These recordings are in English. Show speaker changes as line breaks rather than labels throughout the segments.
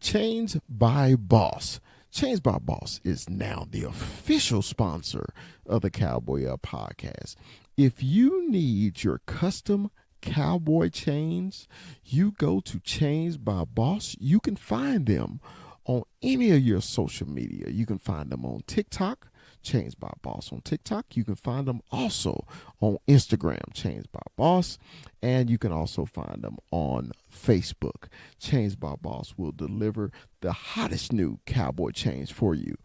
Chains by Boss. Chains by Boss is now the official sponsor of the Cowboy Up podcast. If you need your custom cowboy chains, you go to Chains by Boss. You can find them on any of your social media. You can find them on TikTok, Chains by Boss on TikTok. You can find them also on Instagram, Chains by Boss, and you can also find them on Facebook. Chains by Boss will deliver the hottest new cowboy chains for you,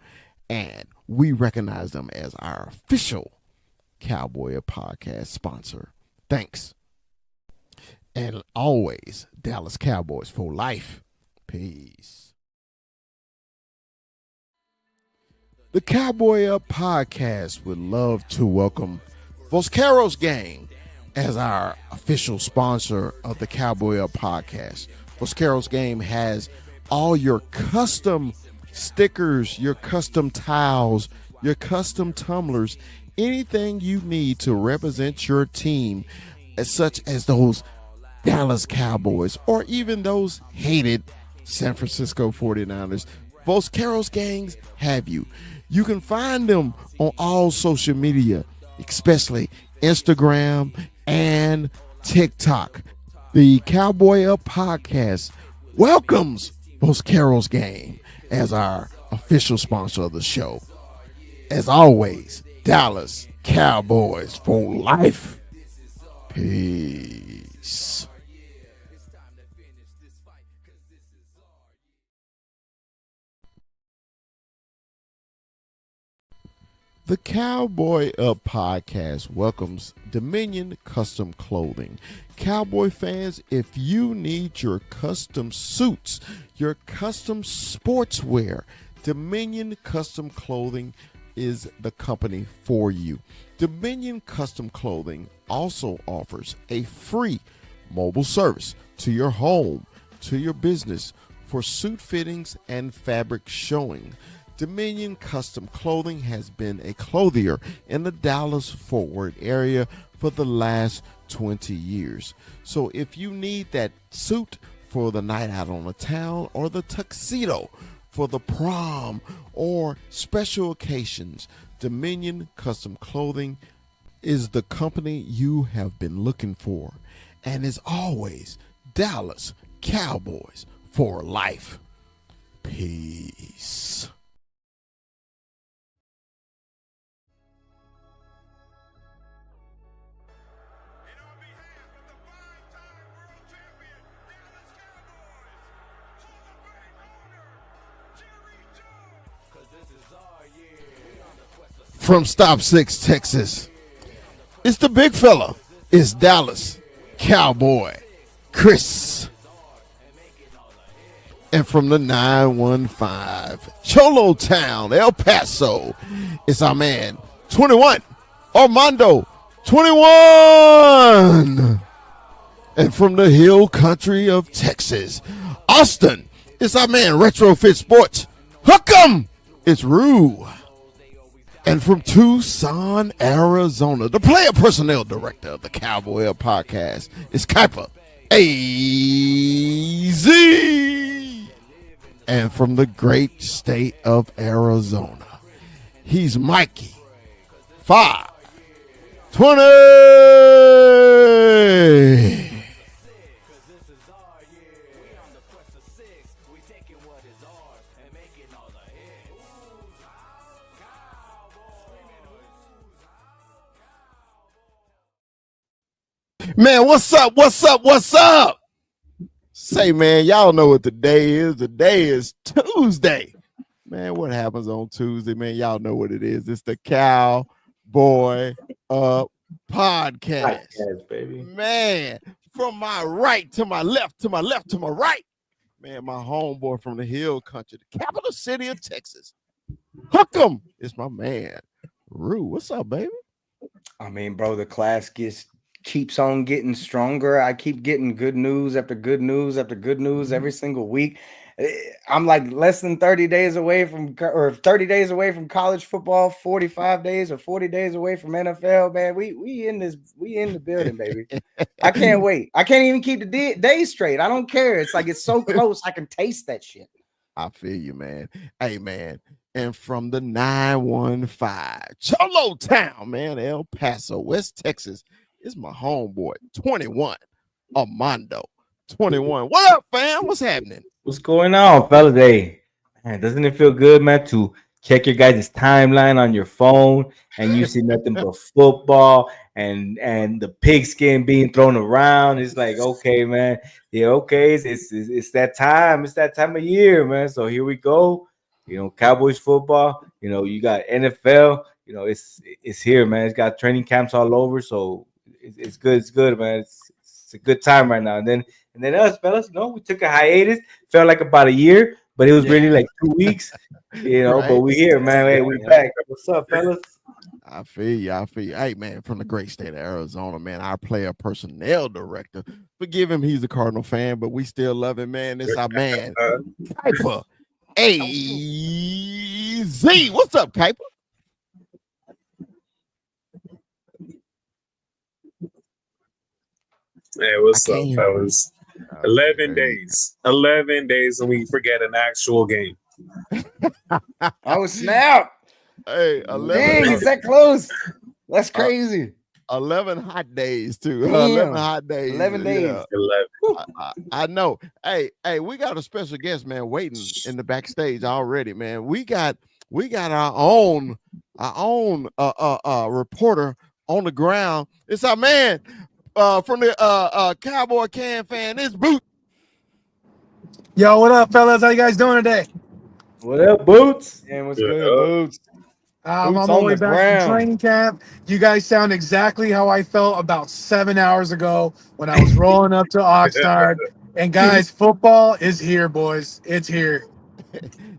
and we recognize them as our official Cowboy podcast sponsor. Thanks. And always, Dallas Cowboys for life. Peace. The Cowboy Up podcast would love to welcome Vosqueros Gang as our official sponsor of the Cowboy Up podcast. Vosqueros Game has all your custom stickers, your custom towels, your custom tumblers, anything you need to represent your team, such as those Dallas Cowboys or even those hated San Francisco 49ers. Vosqueros Gangs have you. You can find them on all social media, especially Instagram and TikTok. The Cowboy Up podcast welcomes Vosqueros Gang as our official sponsor of the show. As always, Dallas Cowboys for life. Peace. The Cowboy Up podcast welcomes Dominion Custom Clothing. Cowboy fans, if you need your custom suits, your custom sportswear, Dominion Custom Clothing is the company for you. Dominion Custom Clothing also offers a free mobile service to your home, to your business for suit fittings and fabric showing. Dominion Custom Clothing has been a clothier in the Dallas-Fort Worth area for the last 20 years. So if you need that suit for the night out on the town or the tuxedo for the prom or special occasions, Dominion Custom Clothing is the company you have been looking for. And as always, Dallas Cowboys for life. Peace. From Stop 6, Texas, it's the big fella. It's Dallas Cowboy Chris. And from the 915, Cholo Town, El Paso, it's our man, 21, Armando, 21. And from the hill country of Texas, Austin, it's our man, Retrofit Sports, Hook 'em, it's Rue. And from Tucson, Arizona, the player personnel director of the Cowboy Up podcast is Kuiper AZ. And from the great state of Arizona, he's Mikey 520. Man, what's up? What's up? What's up? Say, man, y'all know what the day is. The day is Tuesday. Man, what happens on Tuesday, man? Y'all know what it is. It's the Cowboy Up podcast.
Baby.
Man, from my right to my left, to my left to my right. Man, my homeboy from the hill country, the capital city of Texas. Hook 'em. It's my man, Rue. What's up, baby?
I mean, bro, the class keeps on getting stronger. I keep getting good news after good news after good news every single week. I'm like less than 30 days away from, or 30 days away from college football, 45 days or 40 days away from NFL, man. We in the building, baby. I can't wait. I can't even keep the days straight. I don't care. It's like, it's so close. I can taste that shit.
I feel you, man. Hey, man. And from the 915, Cholo Town, man, El Paso, West Texas, is my homeboy, 21, Armando, 21. What up, fam? What's happening?
What's going on, fella? Hey, man, doesn't it feel good, man, to check your guys' timeline on your phone and you see nothing but football and the pigskin being thrown around? It's like, okay, man, yeah, okay, it's that time. It's that time of year, man. So here we go. Cowboys football. You got NFL. It's here, man. It's got training camps all over. So it's good. It's good, man. It's a good time right now. And then us, fellas, we took a hiatus. Felt like about a year, but it was really like 2 weeks. But
Right?
we here, man. Hey, we back. What's up, fellas?
I feel you. I feel you. Hey, man, from the great state of Arizona, man, our player personnel director. Forgive him, he's a Cardinal fan, but we still love him, man. It's our man, Kuiper. AZ. What's up, Kuiper?
Hey, what's up, fellas? 11 days. 11 days and we forget an actual game.
Oh, snap.
Hey, 11.
Dang, is that close? That's crazy.
11 hot days, too.
Damn.
11 hot days.
11 days.
Yeah.
11.
I know. Hey, we got a special guest, man, waiting in the backstage already, man. We got our own reporter on the ground. It's our man from the Cowboy Can fan. It's Boots.
Yo, what up, fellas? How you guys doing today?
What up, Boots? And what's good, Boots?
I'm
Boots
on my
on
way
the
back
ground.
from training camp. You guys sound exactly how I felt about 7 hours ago when I was rolling up to Oxnard. And guys, football is here, boys. It's here.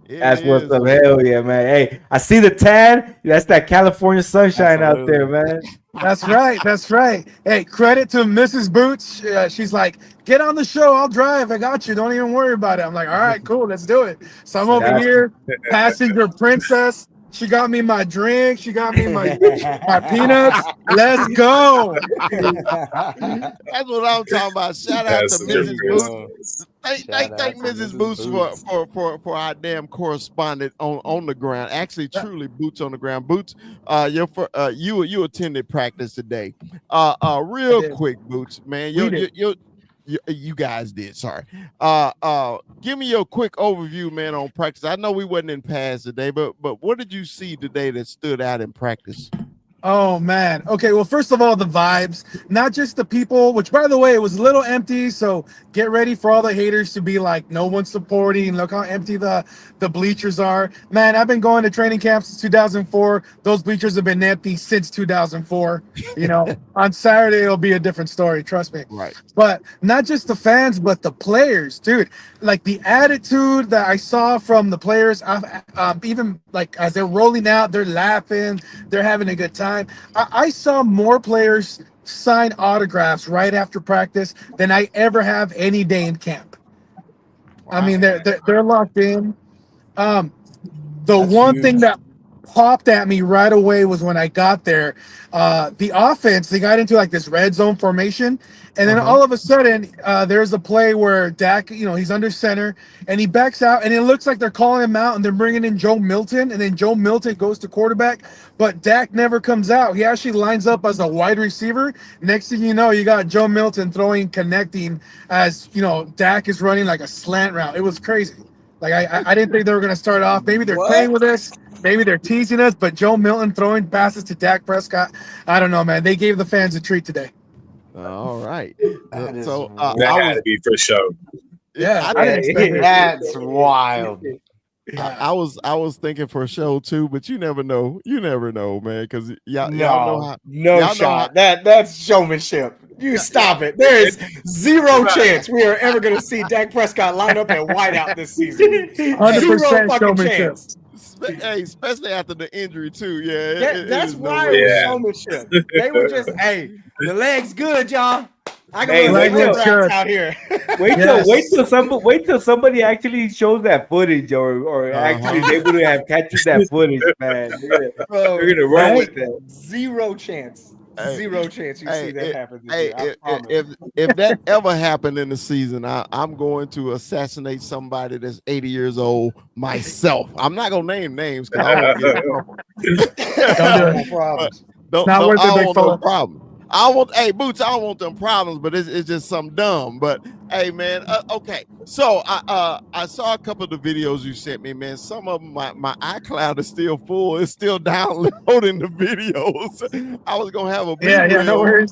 That's what's up. Hell yeah, man. Hey, I see the tan. That's that California sunshine out there, man.
That's right. That's right. Hey, credit to Mrs. Boots. She's like, get on the show. I'll drive. I got you. Don't even worry about it. I'm like, all right, cool. Let's do it. So I'm over here, passenger princess. She got me my drink. She got me my peanuts. Let's go.
That's what I'm talking about. Shout out to Mrs. Boots. Thank Mrs. Boots for our damn correspondent on the ground. Actually, truly boots on the ground. Boots, you attended practice today. Real quick, Boots, man. You guys did. Sorry. Give me your quick overview, man, on practice. I know we wasn't in pads today, but what did you see today that stood out in practice?
Oh, man. Okay, well, first of all, the vibes, not just the people, which, by the way, it was a little empty, so get ready for all the haters to be like, no one's supporting. Look how empty the bleachers are. Man, I've been going to training camps since 2004. Those bleachers have been empty since 2004. On Saturday, it'll be a different story, trust me.
Right.
But not just the fans, but the players, dude. Like, the attitude that I saw from the players, even, like, as they're rolling out, they're laughing, they're having a good time. I saw more players sign autographs right after practice than I ever have any day in camp. Wow. I mean, they're locked in. The That's one huge thing that popped at me right away was when I got there. The offense, they got into like this red zone formation, and then all of a sudden, there's a play where Dak, he's under center, and he backs out, and it looks like they're calling him out, and they're bringing in Joe Milton, and then Joe Milton goes to quarterback, but Dak never comes out. He actually lines up as a wide receiver. Next thing you know, you got Joe Milton connecting as, Dak is running like a slant route. It was crazy. Like, I didn't think they were going to start off. Maybe they're playing with us. Maybe they're teasing us. But Joe Milton throwing passes to Dak Prescott. I don't know, man. They gave the fans a treat today.
All right.
That had to be for sure.
Yeah,
that's wild.
I was thinking for a show too, but you never know. You never know, man. Because y'all know how.
No shot. That's showmanship. You stop it. There is zero chance we are ever going to see Dak Prescott line up at wideout this season.
100% showmanship.
Hey, especially after the injury too. Yeah,
that's why it was showmanship. They were just, hey, the leg's good, y'all. I can wait out here. Wait till somebody actually shows that footage, or actually is able to have captured that footage, man. They're gonna run with that. Zero chance. Zero chance you see
Hey,
that happen this
hey,
year. I promise.
if that ever happened in the season, I'm going to assassinate somebody that's 80 years old myself. I'm not gonna name names because I won't get in trouble.
Don't do
I
it.
want problems.
It's not
I
worth it,
don't
big
want them
fella.
problems. I want, hey, Boots, I don't want them problems, but it's just something dumb. But hey, man, okay. So I saw a couple of the videos you sent me, man. Some of them, my iCloud is still full. It's still downloading the videos. I was gonna have a
Yeah, no worries.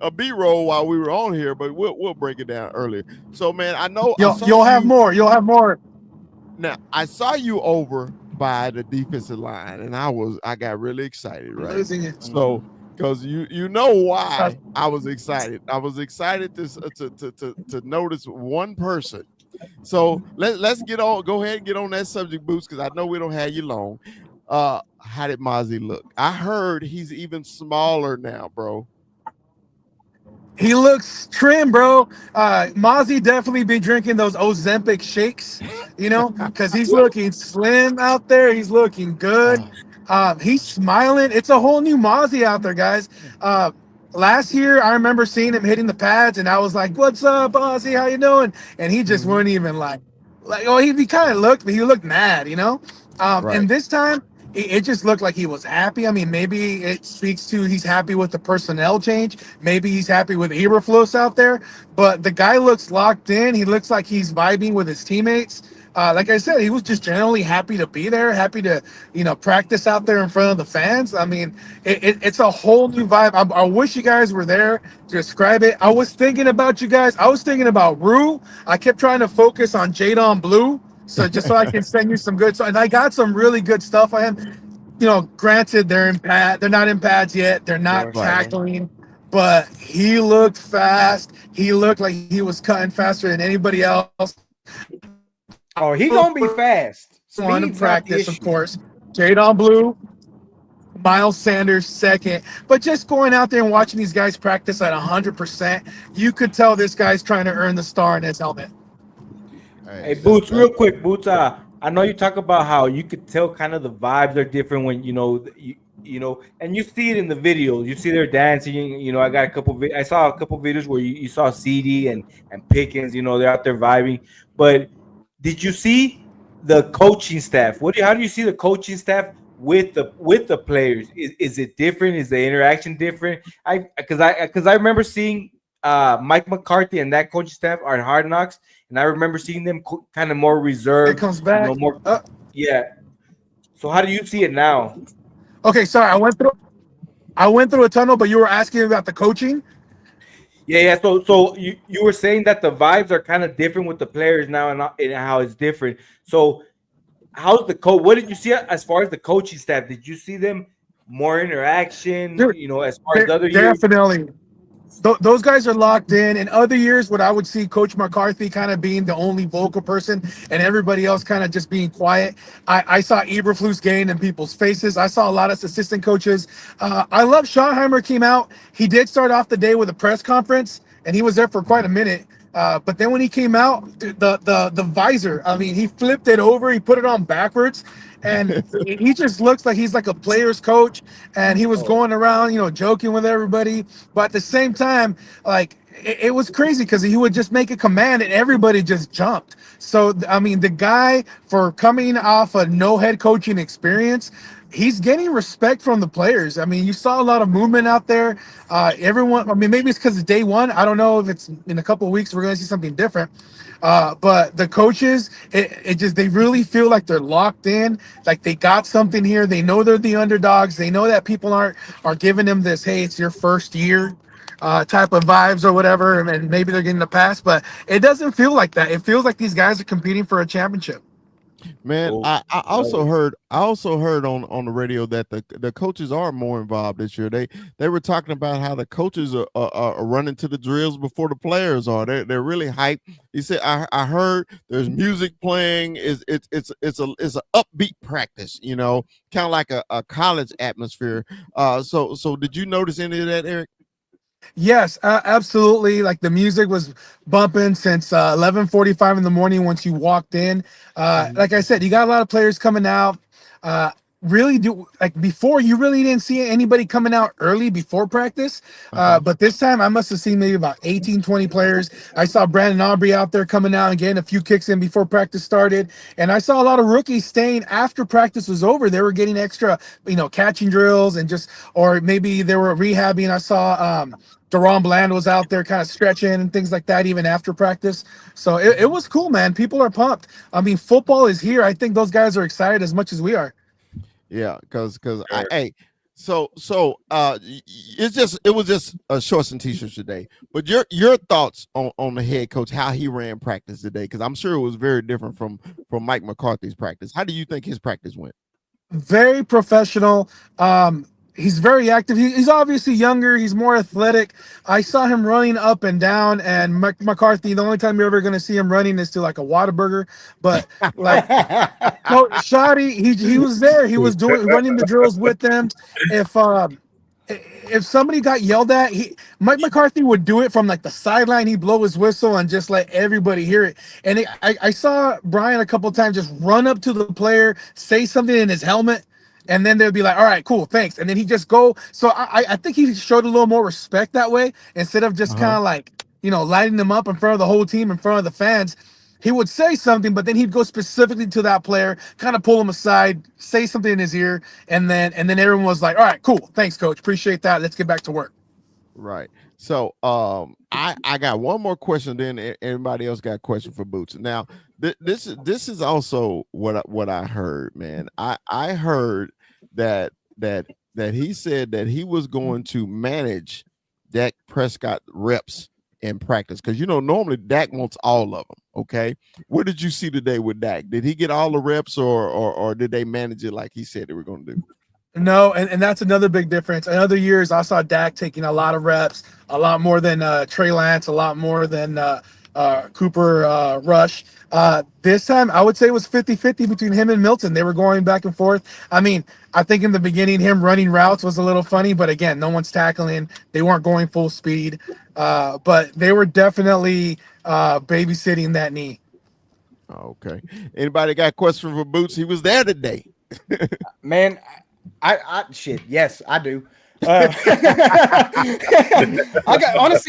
a B roll while we were on here, but we'll break it down earlier. So, man, I know I saw
You'll have
you.
more. You'll have more.
Now I saw you over by the defensive line, and I got really excited, right?
Losing it.
So because you know why I was excited. I was excited to notice one person. So let's go ahead and get on that subject, Boots, because I know we don't have you long. How did Mozzie look? I heard he's even smaller now, bro.
He looks trim, bro. Mozzie definitely be drinking those Ozempic shakes, because he's looking slim out there. He's looking good. He's smiling. It's a whole new Mozzie out there, guys. Last year, I remember seeing him hitting the pads, and I was like, "What's up, Mozzie? How you doing?" And he just wouldn't even he kind of looked, but he looked mad,
Right.
And this time, it just looked like he was happy. I mean, maybe it speaks to he's happy with the personnel change. Maybe he's happy with Eberflus out there. But the guy looks locked in. He looks like he's vibing with his teammates. Like I said, he was just generally happy to be there, happy to, practice out there in front of the fans. I mean, it's a whole new vibe. I wish you guys were there to describe it. I was thinking about you guys. I was thinking about Rue. I kept trying to focus on Jadon Blue. So just so I can send you some good stuff. And I got some really good stuff on him. Granted, they're not in pads yet. They're not tackling, but he looked fast. He looked like he was cutting faster than anybody else.
Oh, he gonna be fast.
On
Speed's
practice,
not
of
the issue.
course. Jadon Blue, Miles Sanders second. But just going out there and watching these guys practice at 100%, you could tell this guy's trying to earn the star in his helmet.
Hey, Boots, real quick, Boots. I know you talk about how you could tell kind of the vibes are different when and you see it in the videos. You see they're dancing. I got a couple. I saw a couple videos where you saw CD and Pickens. They're out there vibing. But did you see the coaching staff? How do you see the coaching staff with the players? Is it different? Is the interaction different? Because I remember seeing Mike McCarthy and that coaching staff are in Hard Knocks. And I remember seeing them kind of more reserved.
It comes back.
More. Yeah. So how do you see it now?
Okay, sorry. I went through a tunnel, but you were asking about the coaching.
Yeah. So you were saying that the vibes are kind of different with the players now, and how it's different. So how's the coach? What did you see as far as the coaching staff? Did you see them more interaction?
Dude,
As far as the other years?
Definitely. Those guys are locked in. In other years, what I would see Coach McCarthy kind of being the only vocal person and everybody else kind of just being quiet. I saw Eberflus gain in people's faces. I saw a lot of assistant coaches. I love Schottenheimer came out. He did start off the day with a press conference, and he was there for quite a minute. But then when he came out, the visor, I mean, he flipped it over. He put it on backwards. And he just looks like he's like a player's coach, and he was going around, joking with everybody. But at the same time, like it was crazy because he would just make a command and everybody just jumped. So I mean, the guy, for coming off a no head coaching experience, he's getting respect from the players. I mean, you saw a lot of movement out there. Everyone, I mean, maybe it's because it's day one. I don't know if it's in a couple of weeks we're going to see something different. But the coaches, they really feel like they're locked in, like they got something here. They know they're the underdogs. They know that people are giving them this, hey, it's your first year type of vibes or whatever, and maybe they're getting a pass, but it doesn't feel like that. It feels like these guys are competing for a championship.
Man, I also heard on the radio that the coaches are more involved this year. They were talking about how the coaches are running to the drills before the players are. They're really hyped. He said I heard there's music playing. It's a upbeat practice, kind of like a college atmosphere. So did you notice any of that, Eric?
Yes, absolutely. Like the music was bumping since 11:45 in the morning once you walked in. Like I said, you got a lot of players coming out. really do, like before, you really didn't see anybody coming out early before practice. But this time I must have seen maybe about 18, 20 players. I saw Brandon Aubrey out there coming out and getting a few kicks in before practice started. And I saw a lot of rookies staying after practice was over. They were getting extra, catching drills and just, or maybe they were rehabbing. I saw Deron Bland was out there kind of stretching and things like that, even after practice. So it was cool, man. People are pumped. I mean, football is here. I think those guys are excited as much as we are.
Yeah, because it was just shorts and t-shirts today. But your thoughts on the head coach, how he ran practice today, because I'm sure it was very different from Mike McCarthy's practice. How do you think his practice went?
Very professional. He's very active. He's obviously younger. He's more athletic. I saw him running up and down. And McCarthy, the only time you're ever going to see him running is to like a Whataburger. But like Coach Shoddy, he was there. He was running the drills with them. If somebody got yelled at, Mike McCarthy would do it from like the sideline. He'd blow his whistle and just let everybody hear it. And I saw Brian a couple of times just run up to the player, say something in his helmet, and then they'd be like, all right, cool, thanks. And then he'd just go. So I think he showed a little more respect that way instead of just kind of like, lighting them up in front of the whole team, in front of the fans. He would say something, but then he'd go specifically to that player, kind of pull him aside, say something in his ear, and then everyone was like, all right, cool, thanks, coach, appreciate that, let's get back to work.
Right. So I got one more question, then everybody else got a question for Boots. Now this is also what I heard, man. I heard that he said that he was going to manage Dak Prescott reps in practice, because normally Dak wants all of them. Okay, what did you see today with Dak? Did he get all the reps, or did they manage it like he said they were going to do?
No, and that's another big difference. In other years, I saw Dak taking a lot of reps, a lot more than Trey Lance, a lot more than Cooper Rush. This time, I would say it was 50-50 between him and Milton. They were going back and forth. I mean, I think in the beginning, him running routes was a little funny, but again, no one's tackling. They weren't going full speed, but they were definitely babysitting that knee.
Okay. Anybody got a question for Boots? He was there today.
Man, I shit. Yes, I do. Honestly,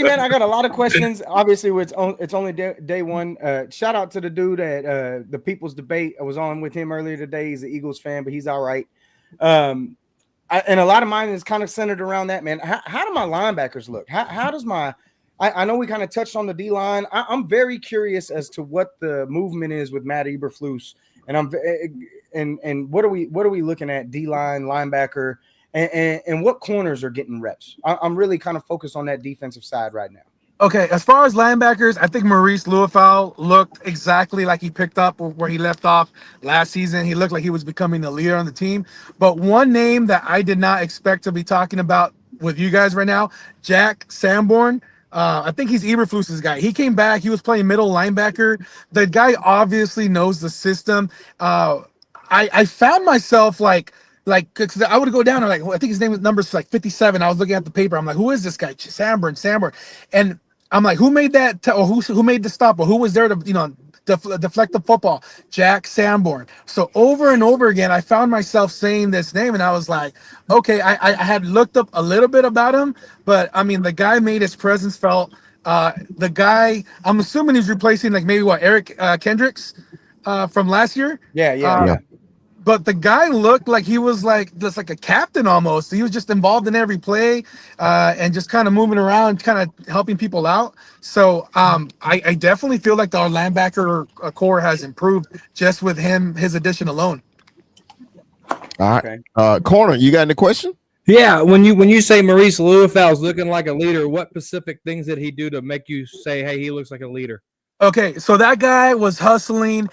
man, I got a lot of questions. Obviously, it's only day one. Shout out to the dude at the People's Debate. I was on with him earlier today. He's an Eagles fan, but he's all right. And a lot of mine is kind of centered around that, man. How do my linebackers look? How does my I know we kind of touched on the D line. I'm very curious as to what the movement is with Matt Eberflus, and what are we looking at? D line, linebacker. And what corners are getting reps? I'm really kind of focused on that defensive side right now.
Okay, as far as linebackers, I think Maurice Luafau looked exactly like he picked up where he left off last season. He looked like he was becoming the leader on the team. But one name that I did not expect to be talking about with you guys right now, Jack Sanborn. I think he's Eberflus's guy. He came back. He was playing middle linebacker. The guy obviously knows the system. I found myself like, cause I would go down and I think his number's like 57. I was looking at the paper. I'm like, who is this guy? Sanborn. And I'm like, who made that? Or who made the stop? Or who was there to, deflect the football? Jack Sanborn. So over and over again, I found myself saying this name, and I was like, okay, I had looked up a little bit about him, but I mean, the guy made his presence felt. The guy, I'm assuming he's replacing like maybe Eric Kendricks from last year.
Yeah.
But the guy looked like he was just like a captain almost. He was just involved in every play and just kind of moving around, kind of helping people out. So I definitely feel like our linebacker core has improved just with his addition alone.
All right. Okay. Corner, you got any question?
Yeah, when you say Maurice Luafau is looking like a leader, what specific things did he do to make you say, hey, he looks like a leader?
Okay, so that guy was hustling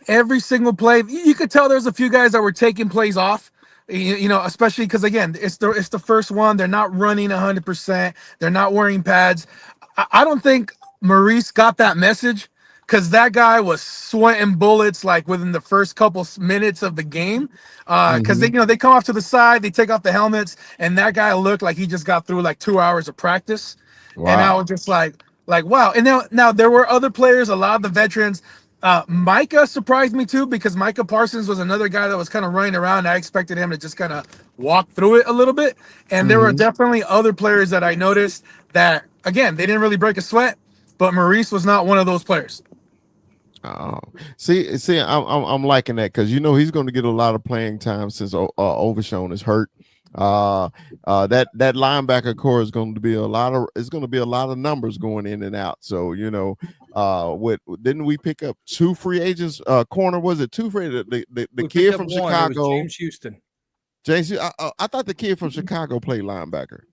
every single play. You could tell there's a few guys that were taking plays off, especially because, again, it's the first one. They're not running 100%. They're not wearing pads. I don't think Maurice got that message because that guy was sweating bullets like within the first couple minutes of the game because they come off to the side, they take off the helmets, and that guy looked like he just got through like 2 hours of practice. Wow. And I was just like, wow. And now there were other players, a lot of the veterans, Micah surprised me too because Micah Parsons was another guy that was kind of running around. I expected him to just kind of walk through it a little bit. And there were definitely other players that I noticed that, again, they didn't really break a sweat, but Maurice was not one of those players.
Oh, see, I'm liking that because he's going to get a lot of playing time since Overshown is hurt. That linebacker core is going to be a lot of numbers going in and out. So didn't we pick up 2 free agents? Corner, was it 2 free? The kid from Chicago,
James Houston.
I thought the kid from Chicago played linebacker.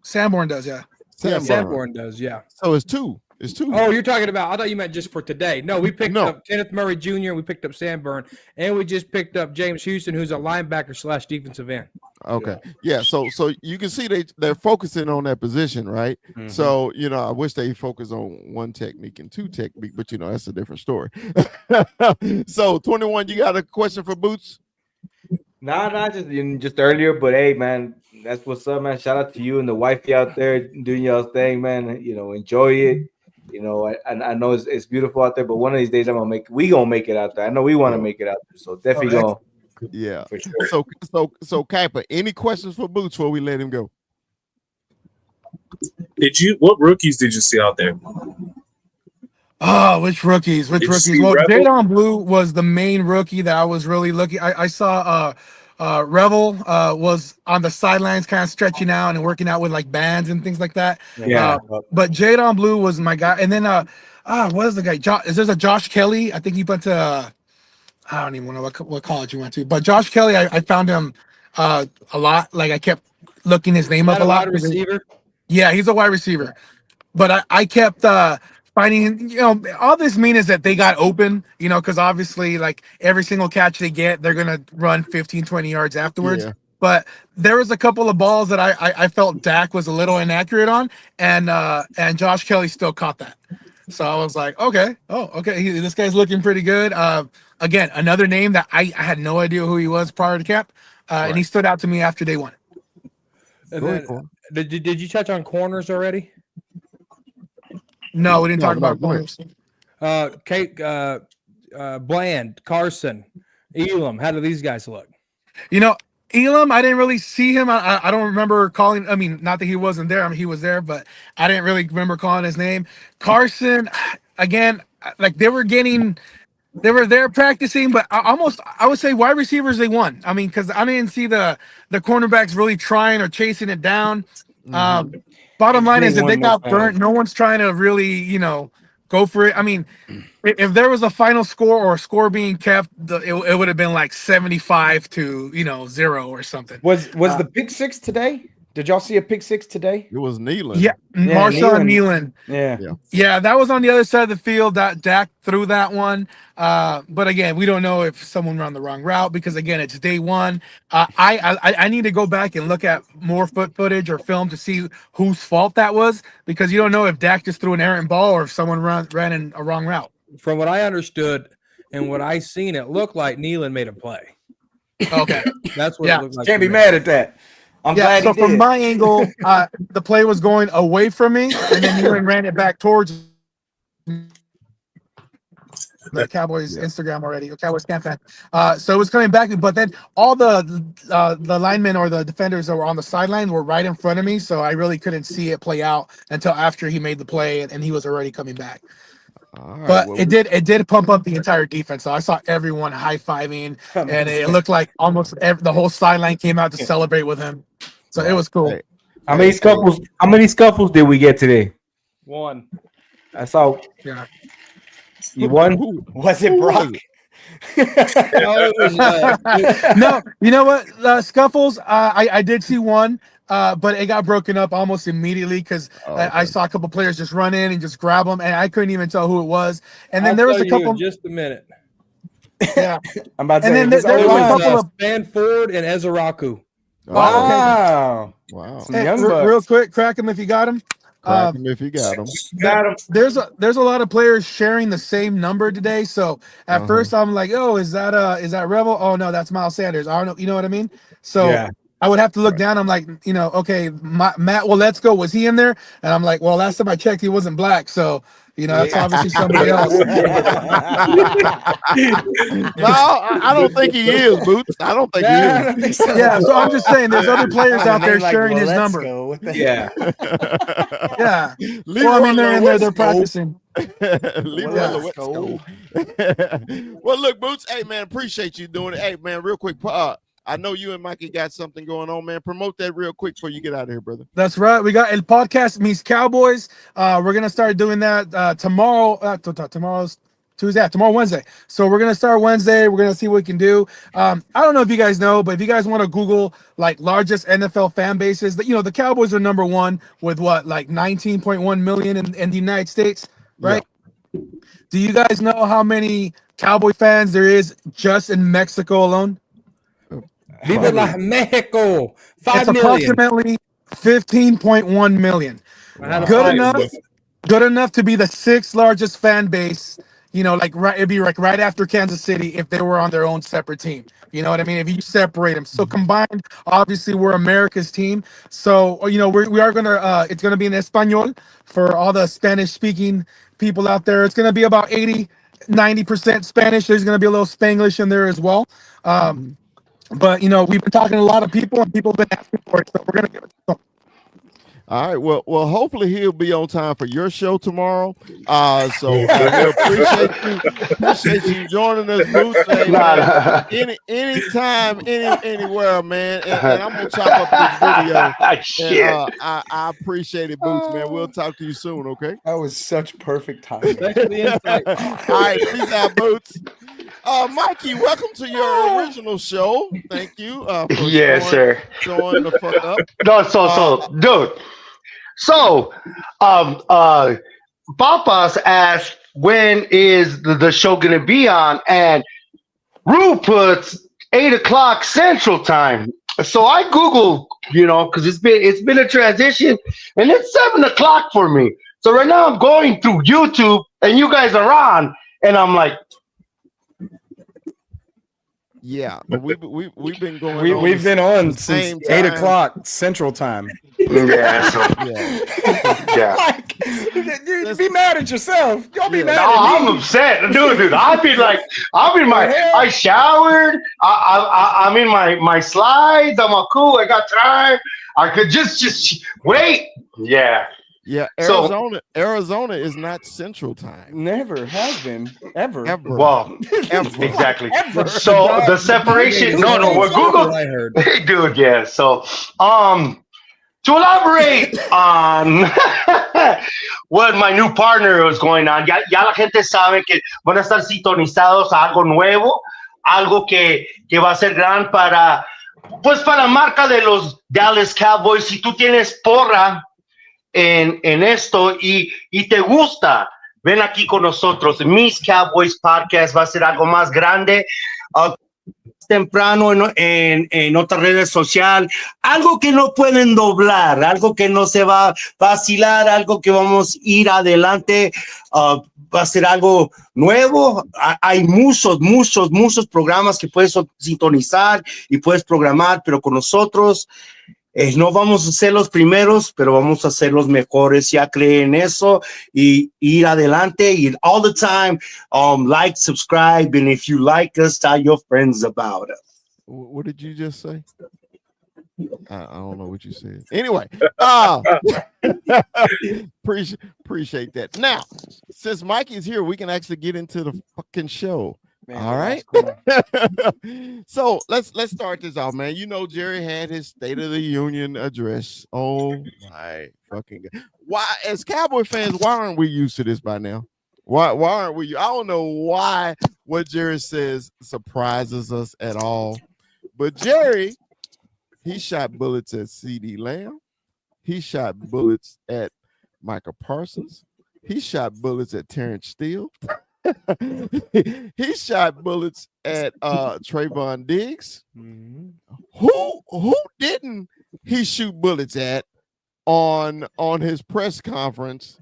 Sanborn does, yeah.
Sanborn does, yeah.
So it's 2. It's 2.
Oh, you're talking about, I thought you meant just for today. No, we picked up Kenneth Murray Jr., we picked up Sanborn, and we just picked up James Houston, who's a linebacker / defensive end.
Okay. Yeah. So you can see they're focusing on that position, right?
Mhm.
So, I wish they focus on 1 technique and 2 technique, but that's a different story. So 21, you got a question for Boots?
Nah, just earlier, but hey, man, that's what's up, man. Shout out to you and the wifey out there doing y'all thing, man. Enjoy it. I know it's beautiful out there, but one of these days we gonna make it out there. I know we want to make it out there, so definitely gonna.
Yeah.
For sure.
So Kappa, any questions for Boots before we let him go?
What rookies did you see out there?
Oh, which rookies? Well, Jadon Blue was the main rookie that I was really looking. I saw Rebel was on the sidelines kind of stretching out and working out with like bands and things like that.
Yeah.
But Jadon Blue was my guy. And then what is the guy? There's a Josh Kelly. I think he went to I don't even know what college he went to. But Josh Kelly, I found him a lot. Like I kept looking his name up a lot.
Wide receiver?
Yeah, he's a wide receiver. But I kept finding, all this means is that they got open, because obviously, like, every single catch they get, they're going to run 15, 20 yards afterwards.
Yeah.
But there was a couple of balls that I felt Dak was a little inaccurate on, and Josh Kelly still caught that. So I was like, okay. This guy's looking pretty good. Again, another name that I had no idea who he was prior to camp, and he stood out to me after day 1.
And then, did you touch on corners already?
No, we didn't talk about corners.
Bland, Carson, Elam. How do these guys look?
Elam, I didn't really see him. I don't remember calling. I mean, not that he wasn't there. I mean, he was there, but I didn't really remember calling his name. Carson, again, like they were there practicing, but I would say wide receivers they won. I mean, because I didn't see the cornerbacks really trying or chasing it down. Bottom line is that they got burnt. No one's trying to really, go for it. I mean, if there was a final score or a score being kept, it would have been like 75 to 0 or something.
Was the pick 6 today? Did y'all see a pick 6 today?
It was Nealon.
Yeah, Marshawn Nealon.
Yeah,
that was on the other side of the field. That Dak threw that one. But again, we don't know if someone ran the wrong route because again, it's day 1. I need to go back and look at more footage or film to see whose fault that was because you don't know if Dak just threw an errant ball or if someone ran in a wrong route.
From what I understood and what I seen, it looked like Nealon made a play.
Okay,
that's what it looked like.
Can't be mad at that. I'm glad
so
he
from
did.
my angle, the play was going away from me, and then Nealon ran it back towards the Cowboys Instagram already, or Cowboys camp fan. So it was coming back, but then all the linemen or the defenders that were on the sideline were right in front of me, so I really couldn't see it play out until after he made the play and he was already coming back. But it did pump up the entire defense. So I saw everyone high-fiving, and it looked like almost the whole sideline came out to celebrate with him. So it was cool.
How many scuffles did we get today?
1.
I saw.
Yeah.
You won? Was it Brock?
No, you know what? Scuffles, I did see one, but it got broken up almost immediately because I saw a couple players just run in and just grab them, and I couldn't even tell who it was. And then there was a couple.
In just a minute.
Yeah,
I'm about to.
And then there was a couple of
Span Ford and Ezraku.
Wow.
Wow.
Hey, real quick, crack him if you got him.
Crack him if you got him.
There's a lot of players sharing the same number today. So at first I'm like, oh, is that Rebel? Oh no, that's Miles Sanders. I don't know, you know what I mean? So I would have to look down. I'm like, okay, Matt. Well, let's go. Was he in there? And I'm like, well, last time I checked, he wasn't black. So That's obviously somebody else.
No, I don't think he is, Boots. I don't think he is.
I don't think so.
Yeah, so I'm just saying, there's other players
On a
out there
name like,
sharing
well,
his
let's
number.
go. What the
Yeah.
Yeah.
Leroy
Well, I mean, they're in there, they're
Let's go.
practicing.
Leroy
Well,
Let's
let's
go. Well, look, Boots. Hey, man, appreciate you doing it. Hey, man, real quick. I know you and Mikey got something going on, man. Promote that real quick before you get out of here, brother.
That's right. We got El Podcast Meets Cowboys. We're gonna start doing that tomorrow. Tomorrow's Tuesday. Yeah, tomorrow Wednesday. So we're gonna start Wednesday. We're gonna see what we can do. I don't know if you guys know, but if you guys want to Google like largest NFL fan bases, that the Cowboys are number one with what, like 19.1 million in the United States, right?
Yeah.
Do you guys know how many Cowboy fans there is just in Mexico alone?
Viva la Mexico. 5
It's
million.
approximately 15.1 million.
I had a
Good
five.
enough to be the sixth largest fan base. It'd be like right after Kansas City if they were on their own separate team. You know what I mean? If you separate them, so combined, obviously we're America's team. So we are gonna it's gonna be in Espanol for all the Spanish speaking people out there. It's gonna be about 80-90% Spanish. There's gonna be a little Spanglish in there as well. But we've been talking to a lot of people, and people have been asking for it, so we're gonna give it to them.
All right. Well, hopefully he'll be on time for your show tomorrow. So we appreciate you joining us, Boots. Hey, anytime, anywhere, man. And I'm gonna chop up this video. And, I appreciate it, Boots, man. We'll talk to you soon. Okay.
That was such perfect timing.
Thanks for the insight.
All right. Peace out, Boots. Mikey, welcome to your original show. Thank you. For
sir.
Showing the fuck up.
No, dude. So, Papas asked, when is the show gonna be on? And Rue puts 8:00 Central Time. So I Googled, because it's been a transition, and it's 7:00 for me. So right now I'm going through YouTube, and you guys are on, and I'm like,
yeah, but we've been going.
We've been on since
same
8:00 Central Time.
yeah, so, yeah.
Like, you be mad at yourself. Don't be mad
No,
at
I'm
me.
upset, dude. I showered. I'm in my slides. I'm all cool. I got time. I could just wait. Yeah.
Yeah, Arizona is not Central Time.
Never has been ever.
Well,
Ever.
exactly.
Ever.
So the separation. No, what Google.
I heard.
Hey, dude. Yeah. So, to elaborate on what my new partner was going on, ya la gente sabe que van a estar sintonizados a algo nuevo, algo que va a ser gran para la marca de los Dallas Cowboys. Si tú tienes porra en esto y te gusta, ven aquí con nosotros. Mis Cowboys Podcast va a ser algo más grande. Temprano en otras redes sociales, algo que no pueden doblar, algo que no se va a vacilar, algo que vamos a ir adelante, va a ser algo nuevo. Hay muchos programas que puedes sintonizar y puedes programar, pero con nosotros no vamos a ser los primeros, pero vamos a ser los mejores. Ya creen eso y ir adelante. Y all the time, like, subscribe, and if you like us, tell your friends about us.
What did you just say? I don't know what you said. Anyway, appreciate that. Now, since Mikey's here, we can actually get into the fucking show. Man, all right. Cool. So let's start this off, man. Jerry had his State of the Union address. Oh my fucking God. Why, as Cowboy fans, why aren't we used to this by now? Why aren't we? I don't know why what Jerry says surprises us at all. But Jerry, he shot bullets at CeeDee Lamb. He shot bullets at Micah Parsons. He shot bullets at Terrence Steele. He shot bullets at Trayvon Diggs. Mm-hmm. Who didn't he shoot bullets at on his press conference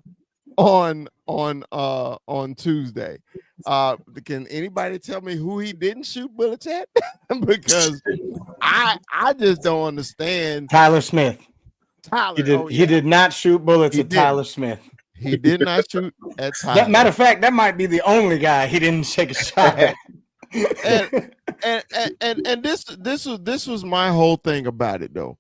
on Tuesday? Can anybody tell me who he didn't shoot bullets at? Because I just don't understand.
Tyler Smith.
Tyler,
he did not shoot bullets at Tyler Smith.
He did not shoot at
That matter
times.
of fact, that might be the only guy he didn't take a shot at.
And this was my whole thing about it though.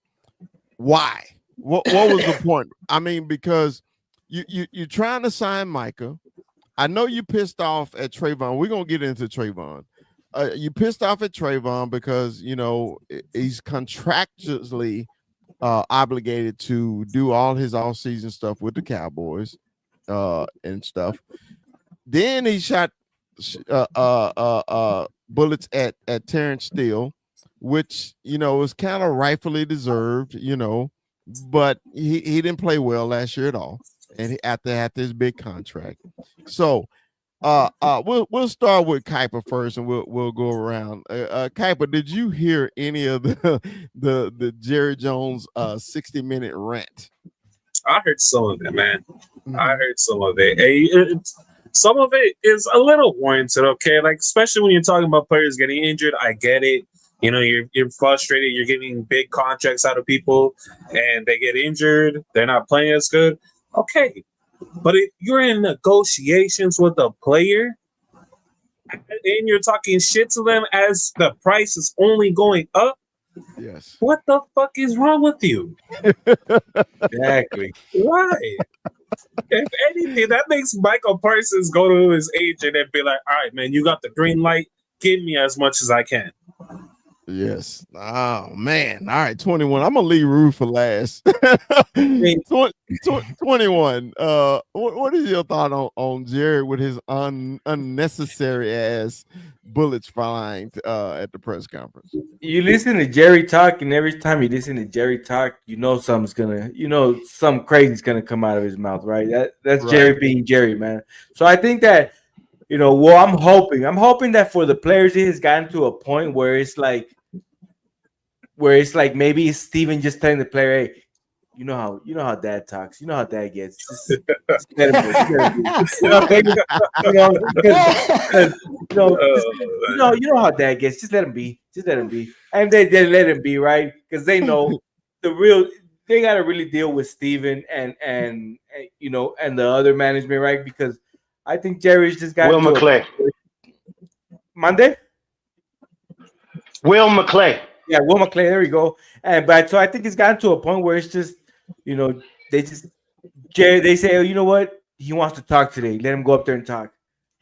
Why? What was the point? I mean, because you're trying to sign Micah. I know you pissed off at Trayvon. We're gonna get into Trayvon. You pissed off at Trayvon because he's contractually obligated to do all his off-season stuff with the Cowboys and stuff. Then he shot bullets at Terrence Steele, which was kind of rightfully deserved, but he didn't play well last year at all, and after his big contract. So we'll start with Kuiper first, and we'll go around. Kuiper, did you hear any of the Jerry Jones 60-minute rant?
I heard some of it, man. I heard some of it. Some of it is a little warranted, okay? Like, especially when you're talking about players getting injured, I get it. You're frustrated. You're getting big contracts out of people, and they get injured. They're not playing as good. Okay. But if you're in negotiations with a player and you're talking shit to them as the price is only going up,
yes,
what the fuck is wrong with you?
Exactly.
Why? If anything, that makes Michael Parsons go to his agent and be like, all right, man, you got the green light. Give me as much as I can.
Yes. Oh man. All right, 21. I'm gonna leave Rue for last. 21. What is your thought on Jared with his unnecessary ass bullets flying at the press conference?
You listen to Jerry talk, and every time you listen to Jerry talk, something crazy's gonna come out of his mouth, right? That's right. Jerry being Jerry, man. So I think that I'm hoping that for the players, it has gotten to a point where it's like maybe it's Steven just telling the player, hey, you know how dad talks, you know how dad gets. Just let him you know how dad gets. Just let him be. And they let him be, right? Because they know they gotta really deal with Steven and the other management, right? Because I think Jerry's just got
Will McClay.
Monday?
Will McClay.
Yeah, Will McClay. There we go. So I think it's gotten to a point where it's just, they say, oh, you know what? He wants to talk today. Let him go up there and talk,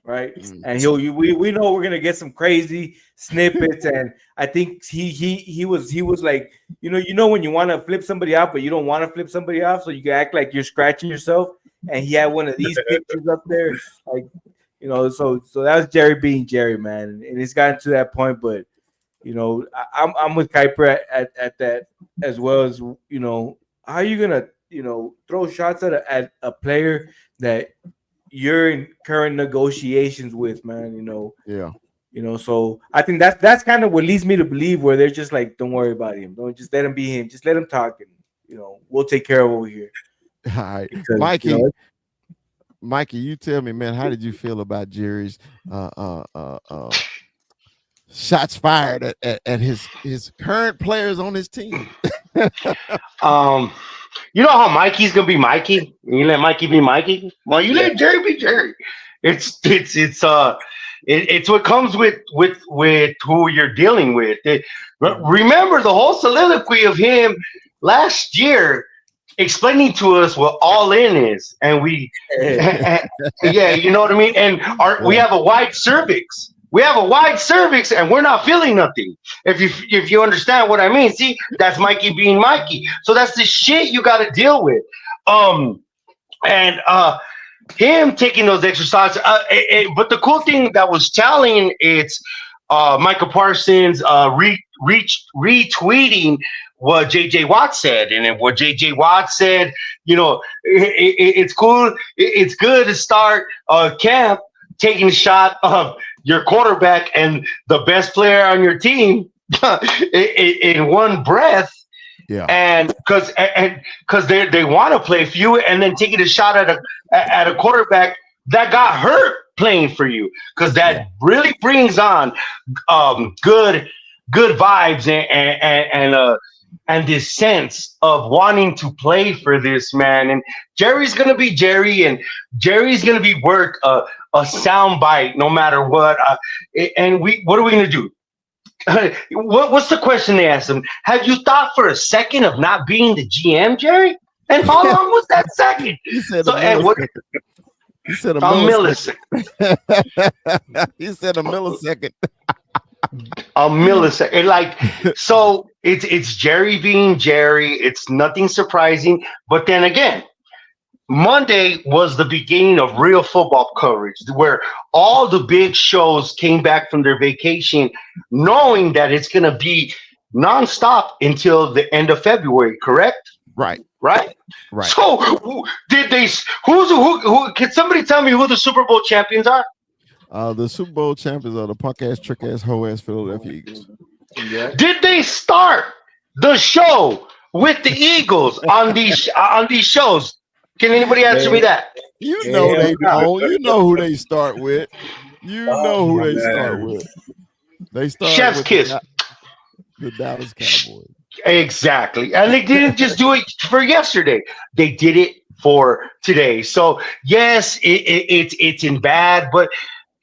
right? And we know we're gonna get some crazy snippets. And I think he was like, when you want to flip somebody off, but you don't want to flip somebody off, so you can act like you're scratching yourself. And he had one of these pictures up there, like, so that was Jerry being Jerry, man. And it's gotten to that point, but I'm with Kuiper at that as well as, how are you gonna, throw shots at a player that you're in current negotiations with, man,
Yeah.
So I think that's kind of what leads me to believe where they're just like, don't worry about him. Don't just let him be him. Just let him talk, and we'll take care of over here.
All right, because, Mikey, you tell me, man, how did you feel about Jerry's shots fired at his current players on his team?
You know how Mikey's gonna be Mikey? You let Mikey be Mikey. Well, you let Jerry be Jerry. It's what comes with who you're dealing with. Remember the whole soliloquy of him last year explaining to us what all in is, and we you know what I mean. And we have a wide cervix. We have a wide cervix, and we're not feeling nothing. If you understand what I mean, see, that's Mikey being Mikey. So that's the shit you got to deal with. And him taking those exercises. But the cool thing that was telling, it's Michael Parsons retweeting what JJ Watt said, and what JJ Watt said, it's cool. It's good to start camp taking a shot of your quarterback and the best player on your team in one breath.
Yeah.
And because they want to play for you, and then taking a shot at a quarterback that got hurt playing for you, because that really brings on good vibes and this sense of wanting to play for this man. And Jerry's gonna be Jerry, and Jerry's gonna be worth a sound bite no matter what. And what are we gonna do? What's the question they asked him? Have you thought for a second of not being the GM, Jerry? And how long was that second?
He said
So,
a
and what?
millisecond. He said a
A
millisecond.
millisecond.
He said a millisecond.
A millisecond. Like, so it's Jerry being Jerry. It's nothing surprising. But then again, Monday was the beginning of real football coverage, where all the big shows came back from their vacation, knowing that it's going to be nonstop until the end of February. Correct?
Right.
Right.
Right.
So did they? Who? Can somebody tell me who the Super Bowl champions are?
The Super Bowl champions are the punk ass, trick ass, hoe ass Philadelphia Eagles.
Yeah.
Did they start the show with the Eagles on these shows? Can anybody answer me that?
You know they don't. You know who they start with. You know who they start with. They start
Chef's
with
kiss.
the Dallas Cowboys.
Exactly. And they didn't just do it for yesterday. They did it for today. So yes, it's in bad, but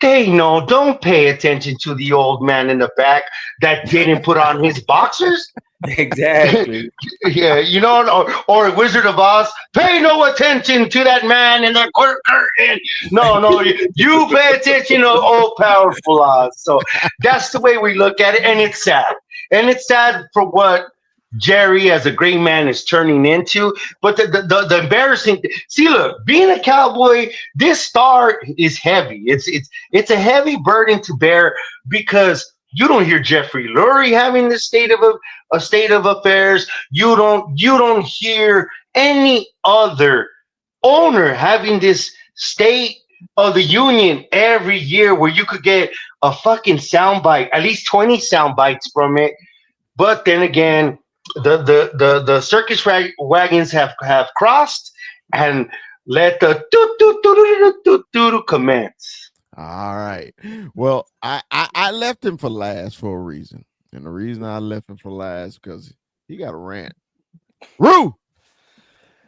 they know. Don't pay attention to the old man in the back that didn't put on his boxers.
Exactly.
Yeah, you know, or Wizard of Oz. Pay no attention to that man in the curtain. No, you pay attention to old powerful Oz. So that's the way we look at it, and it's sad. And it's sad for what Jerry, as a great man, is turning into. But the embarrassing. See, look, being a Cowboy, this star is heavy. It's a heavy burden to bear because you don't hear Jeffrey Lurie having this state of affairs. You don't hear any other owner having this state of the union every year where you could get a fucking soundbite, at least 20 sound bites from it. But then again, the circus wagons have crossed, and let the do commence.
All right. Well, I left him for last for a reason. And the reason I left him for last because he got a rant. Rue,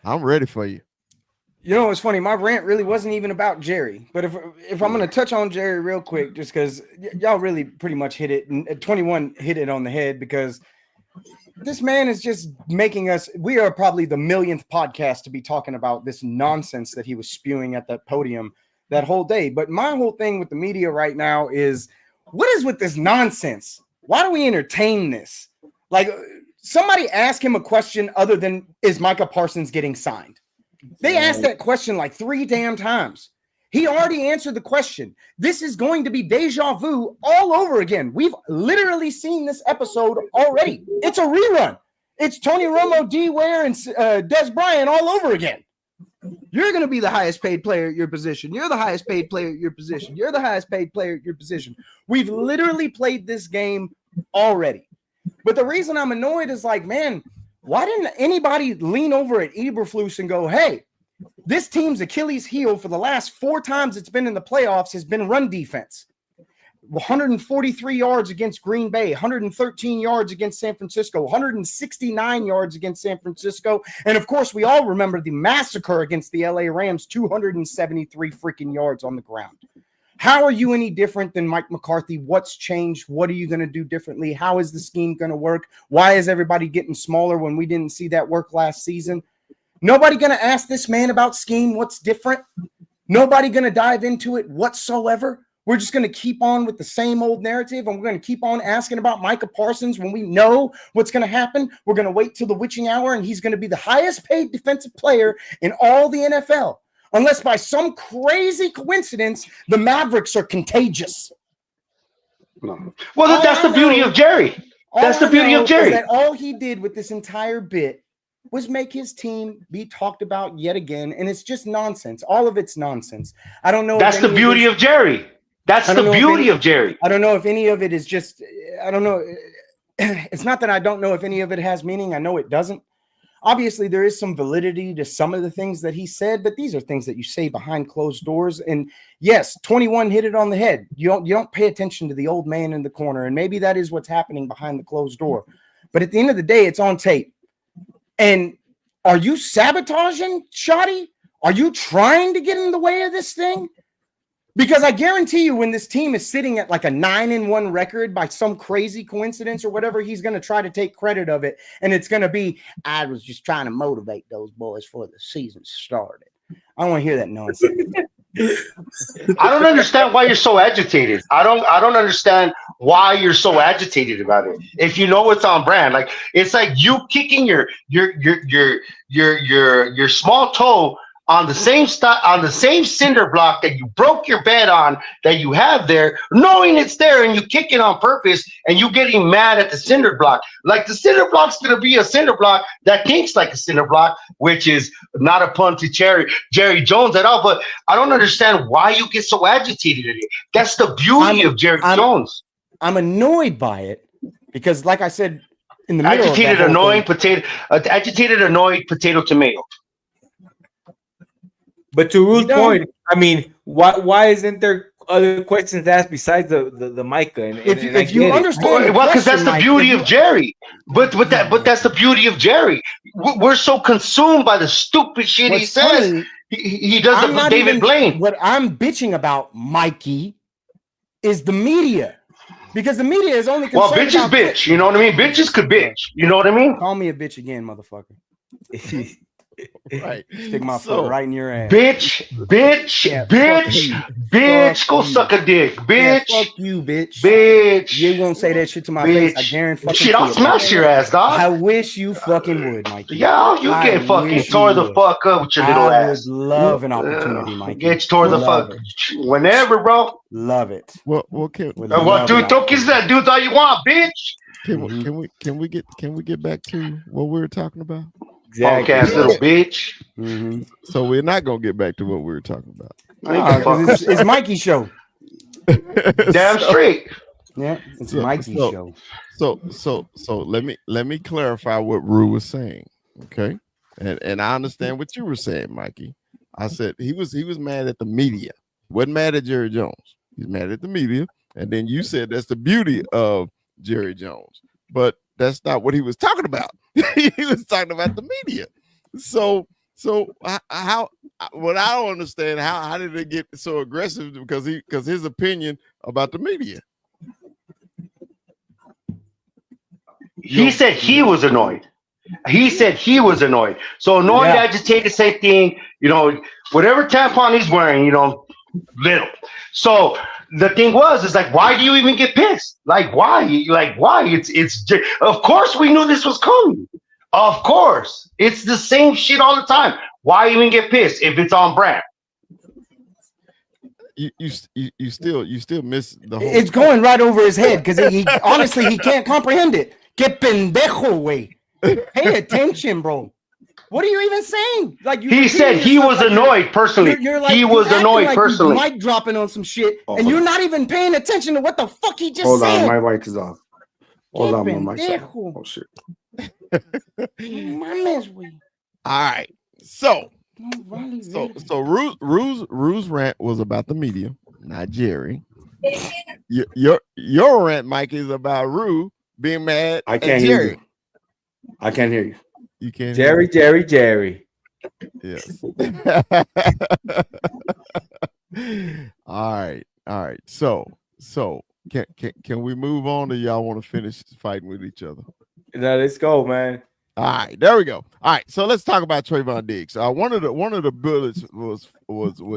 I'm ready for you.
You know, it's funny. My rant really wasn't even about Jerry. But if I'm going to touch on Jerry real quick, just because y'all really pretty much hit it. And 21 hit it on the head because this man is just making us. We are probably the millionth podcast to be talking about this nonsense that he was spewing at that podium that whole day. But my whole thing with the media right now is, what is with this nonsense? Why do we entertain this? Like, somebody ask him a question other than, is Micah Parsons getting signed? They asked that question like 3 damn times. He already answered the question. This is going to be deja vu all over again. We've literally seen this episode already. It's a rerun. It's Tony Romo, D. Ware, and Des Bryant all over again. You're going to be the highest paid player at your position. You're the highest paid player at your position. You're the highest paid player at your position. We've literally played this game already. But the reason I'm annoyed is like, man, why didn't anybody lean over at Eberflus and go, hey, this team's Achilles heel for the last 4 times it's been in the playoffs has been run defense. 143 yards against Green Bay, 113 yards against San Francisco, 169 yards against San Francisco. And of course, we all remember the massacre against the LA Rams, 273 freaking yards on the ground. How are you any different than Mike McCarthy? What's changed? What are you going to do differently? How is the scheme going to work? Why is everybody getting smaller when we didn't see that work last season? Nobody going to ask this man about scheme. What's different? Nobody going to dive into it whatsoever. We're just going to keep on with the same old narrative, and we're going to keep on asking about Micah Parsons when we know what's going to happen. We're going to wait till the witching hour, and he's going to be the highest paid defensive player in all the NFL. Unless by some crazy coincidence, the Mavericks are contagious.
Well, that's the beauty of Jerry. That's the beauty of Jerry.
That all he did with this entire bit was make his team be talked about yet again, and it's just nonsense. All of it's nonsense. I don't know.
That's the beauty of Jerry. That's the beauty of Jerry.
I don't know if any of it is just, I don't know. It's not that I don't know if any of it has meaning. I know it doesn't. Obviously, there is some validity to some of the things that he said, but these are things that you say behind closed doors. And yes, 21 hit it on the head. You don't pay attention to the old man in the corner, and maybe that is what's happening behind the closed door. But at the end of the day, it's on tape. And are you sabotaging, Shotty? Are you trying to get in the way of this thing? Because I guarantee you, when this team is sitting at like a 9-1 record by some crazy coincidence or whatever, he's going to try to take credit of it. And it's going to be, I was just trying to motivate those boys before the season started. I don't want to hear that nonsense.
I don't understand why you're so agitated. I don't understand why you're so agitated about it. If you know it's on brand, like it's like you kicking your small toe on the same cinder block that you broke your bed on, that you have there, knowing it's there, and you kick it on purpose, and you getting mad at the cinder block. Like the cinder block's gonna be a cinder block that kinks like a cinder block, which is not a pun to Jerry Jones at all. But I don't understand why you get so agitated at it. That's the beauty of Jerry Jones.
I'm annoyed by it because, like I said, in the middle
agitated, annoyed potato tomato.
But to Ruth's point, I mean, why isn't there other questions asked besides the Micah? And
if you understand,
well, because that's the beauty of Jerry. But that's the beauty of Jerry. We're so consumed by the stupid shit he says. He does it for David Blaine.
What I'm bitching about, Mikey, is the media. Because the media is only concerned
bitch is bitch. You know what I mean? Bitches could bitch. You know what I mean?
Call me a bitch again, motherfucker.
Right.
Stick my foot right in your ass.
Bitch. Go suck a dick. Bitch.
Yeah, fuck you, bitch.
Bitch.
You won't say that shit to my face. I guarantee.
Shit, I'll smash your ass, dog.
I wish you fucking would, Mikey.
Yeah, you get fucking tore the fuck up with your little ass.
I would love an opportunity, Mikey.
Get tore the fuck. Whenever, bro.
Love it.
Well,
dude, don't kiss that dude all you want, bitch.
Can we get back to what we were talking about?
Exactly. Podcast little bitch.
Mm-hmm.
So we're not gonna get back to what we were talking about.
It's Mikey's show.
Damn straight.
Yeah, it's Mikey's show.
So let me clarify what Rue was saying. Okay, and I understand what you were saying, Mikey. I said he was mad at the media. He wasn't mad at Jerry Jones. He's mad at the media, and then you said that's the beauty of Jerry Jones, but that's not what he was talking about. He was talking about the media. So how? What I don't understand, how did it get so aggressive? Because his opinion about the media.
He said he was annoyed. So annoyed, agitated, same thing. You know, whatever tampon he's wearing, you know, little. So the thing is like, why do you even get pissed? Like, why? It's. Of course, we knew this was coming. Of course, it's the same shit all the time. Why even get pissed if it's on brand?
You still miss the whole.
It's going right over his head because he honestly he can't comprehend it. Que pendejo, way. Pay attention, bro. What are you even saying? Like
he said he was annoyed personally. He was annoyed personally.
Mic dropping on some shit, and you're not even paying attention to what the fuck he just said.
Hold on, my mic is off. Hold on, my mic is off. Oh shit.
All right. So Rue's rant was about the media, not Jerry. Your rant, Mike, is about Rue being mad.
I can't hear you. I can't hear you.
You can't.
Jerry.
Yes. All right. So can we move on, or y'all want to finish fighting with each other?
No, let's go, man.
All right, there we go. All right, so let's talk about Trayvon Diggs. One of the bullets was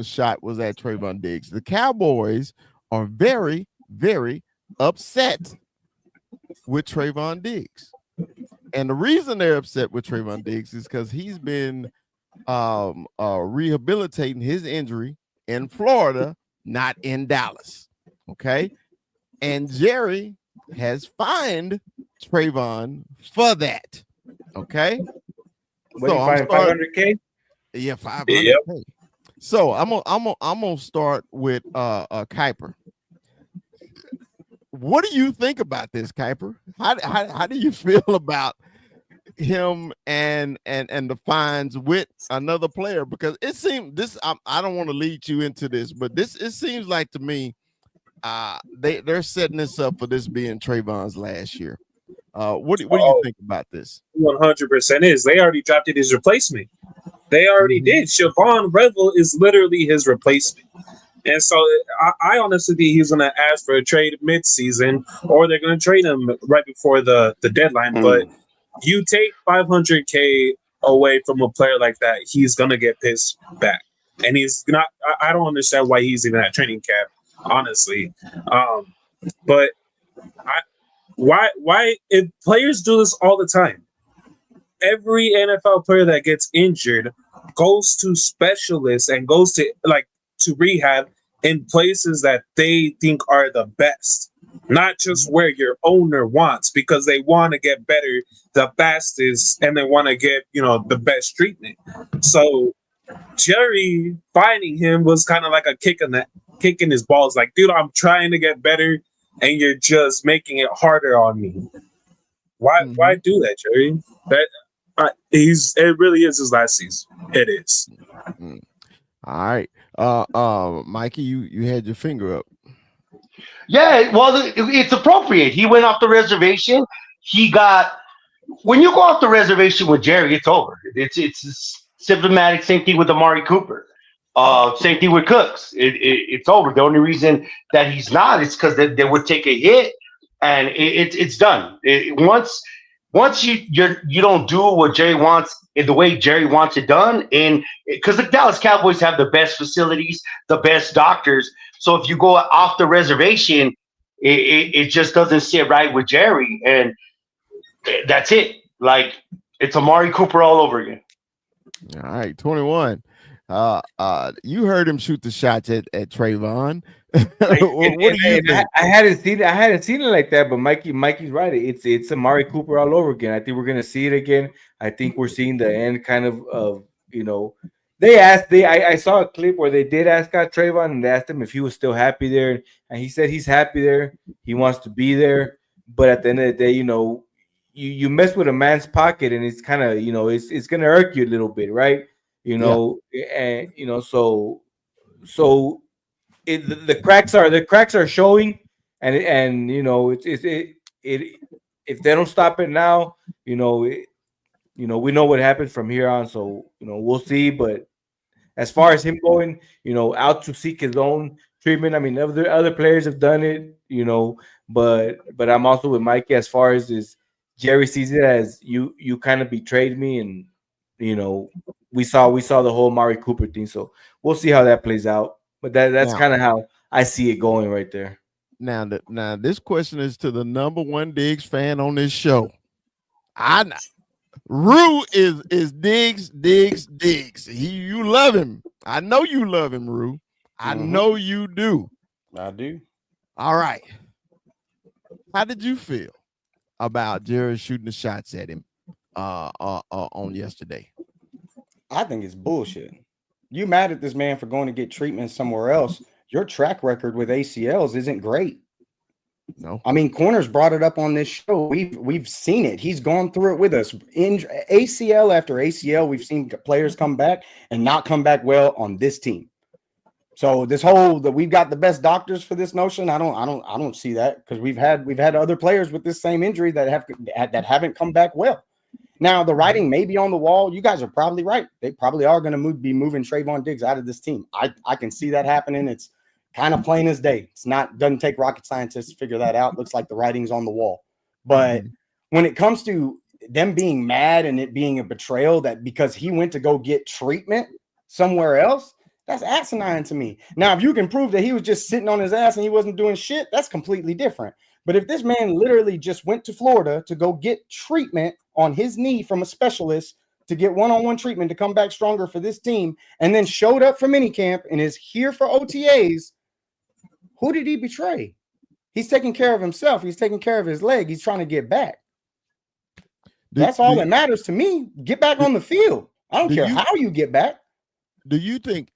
shot was at Trayvon Diggs. The Cowboys are very, very upset with Trayvon Diggs, and the reason they're upset with Trayvon Diggs is because he's been rehabilitating his injury in Florida, not in Dallas. Okay, and Jerry has fined Trayvon for that. Okay,
what so I'm 500K.
Yeah, 500K. Yep. So I'm gonna start with Kuiper. What do you think about this, Kuiper? How do you feel about him and the fines with another player? Because it seems this I don't want to lead you into this, but it seems like to me they're setting this up for this being Trayvon's last year. What do you think about this?
100% is. They already drafted his replacement. They already did. Siobhan Revel is literally his replacement. And so I honestly think he's going to ask for a trade mid-season, or they're going to trade him right before the deadline. But you take $500K away from a player like that, he's going to get pissed back. And he's not. I don't understand why he's even at training camp, honestly. But why if players do this all the time? Every NFL player that gets injured goes to specialists and goes to rehab in places that they think are the best, not just where your owner wants, because they want to get better the fastest and they want to get the best treatment. So Jerry finding him was kind of like a kick in his balls, like, dude, I'm trying to get better and you're just making it harder on me. Why do that, Jerry? It really is his last season. It is.
All right. Mikey, you had your finger up.
Yeah, well, it's appropriate. He went off the reservation. When you go off the reservation with Jerry, it's over. It's symptomatic. Same thing with Amari Cooper. Same thing with Cooks. It's over. The only reason that he's not is because they would take a hit, and it's done. Once you don't do what Jerry wants in the way Jerry wants it done, and because the Dallas Cowboys have the best facilities, the best doctors, so if you go off the reservation, it just doesn't sit right with Jerry, and that's it. Like, it's Amari Cooper all over again.
All right, 21. You heard him shoot the shots at Trayvon.
I hadn't seen it like that, but Mikey's right. It's Amari Cooper all over again. I think we're gonna see it again. I think we're seeing the end kind of I saw a clip where they did ask Trayvon and they asked him if he was still happy there, and he said he's happy there. He wants to be there, but at the end of the day, you mess with a man's pocket, and it's kind of it's gonna irk you a little bit, right? And so the cracks are showing, and if they don't stop it now, we know what happens from here on. So we'll see. But as far as him going, out to seek his own treatment, I mean, other players have done it, but I'm also with Mikey as far as this. Jerry sees it as you kind of betrayed me, and we saw the whole Amari Cooper thing. So we'll see how that plays out. But that's kind of how I see it going right there.
Now this question is to the number one Diggs fan on this show. Rue is Diggs. You love him. I know you love him, Rue. I know you do.
I do.
All right. How did you feel about Jerry shooting the shots at him on yesterday?
I think it's bullshit. You mad at this man for going to get treatment somewhere else? Your track record with ACLs isn't great.
No,
I mean, Corners brought it up on this show. We've seen it. He's gone through it with us. In ACL after ACL, we've seen players come back and not come back well on this team. So this whole that we've got the best doctors for this notion, I don't see that, because we've had other players with this same injury that haven't come back well. Now, the writing may be on the wall. You guys are probably right. They probably are going to be moving Trayvon Diggs out of this team. I can see that happening. It's kind of plain as day. Doesn't take rocket scientists to figure that out. Looks like the writing's on the wall. But when it comes to them being mad and it being a betrayal that because he went to go get treatment somewhere else, that's asinine to me. Now, if you can prove that he was just sitting on his ass and he wasn't doing shit, that's completely different. But if this man literally just went to Florida to go get treatment on his knee from a specialist to get one-on-one treatment to come back stronger for this team, and then showed up for minicamp and is here for OTAs, who did he betray? He's taking care of himself. He's taking care of his leg. He's trying to get back. That's all that matters to me. Get back on the field. I don't care how you get back.
Do you think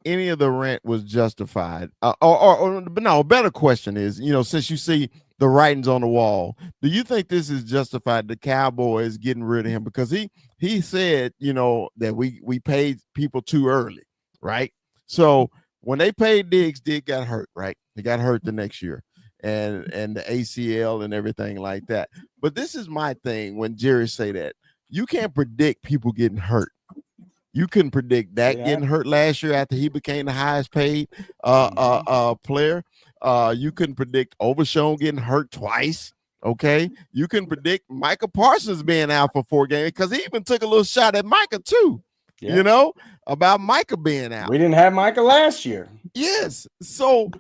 any of the rant was justified? But no, a better question is, since you see the writings on the wall, do you think this is justified, the Cowboys getting rid of him? Because he said, that we paid people too early, right? So when they paid Diggs got hurt, right? He got hurt the next year. and the ACL and everything like that. But this is my thing when Jerry say that you can't predict people getting hurt. You couldn't predict that getting hurt last year after he became the highest paid player. You couldn't predict Overshown getting hurt twice. Okay, you can predict Micah Parsons being out for 4 games because he even took a little shot at Micah too. Yeah. You know, about Micah being out.
We didn't have Micah last year.
Yes. So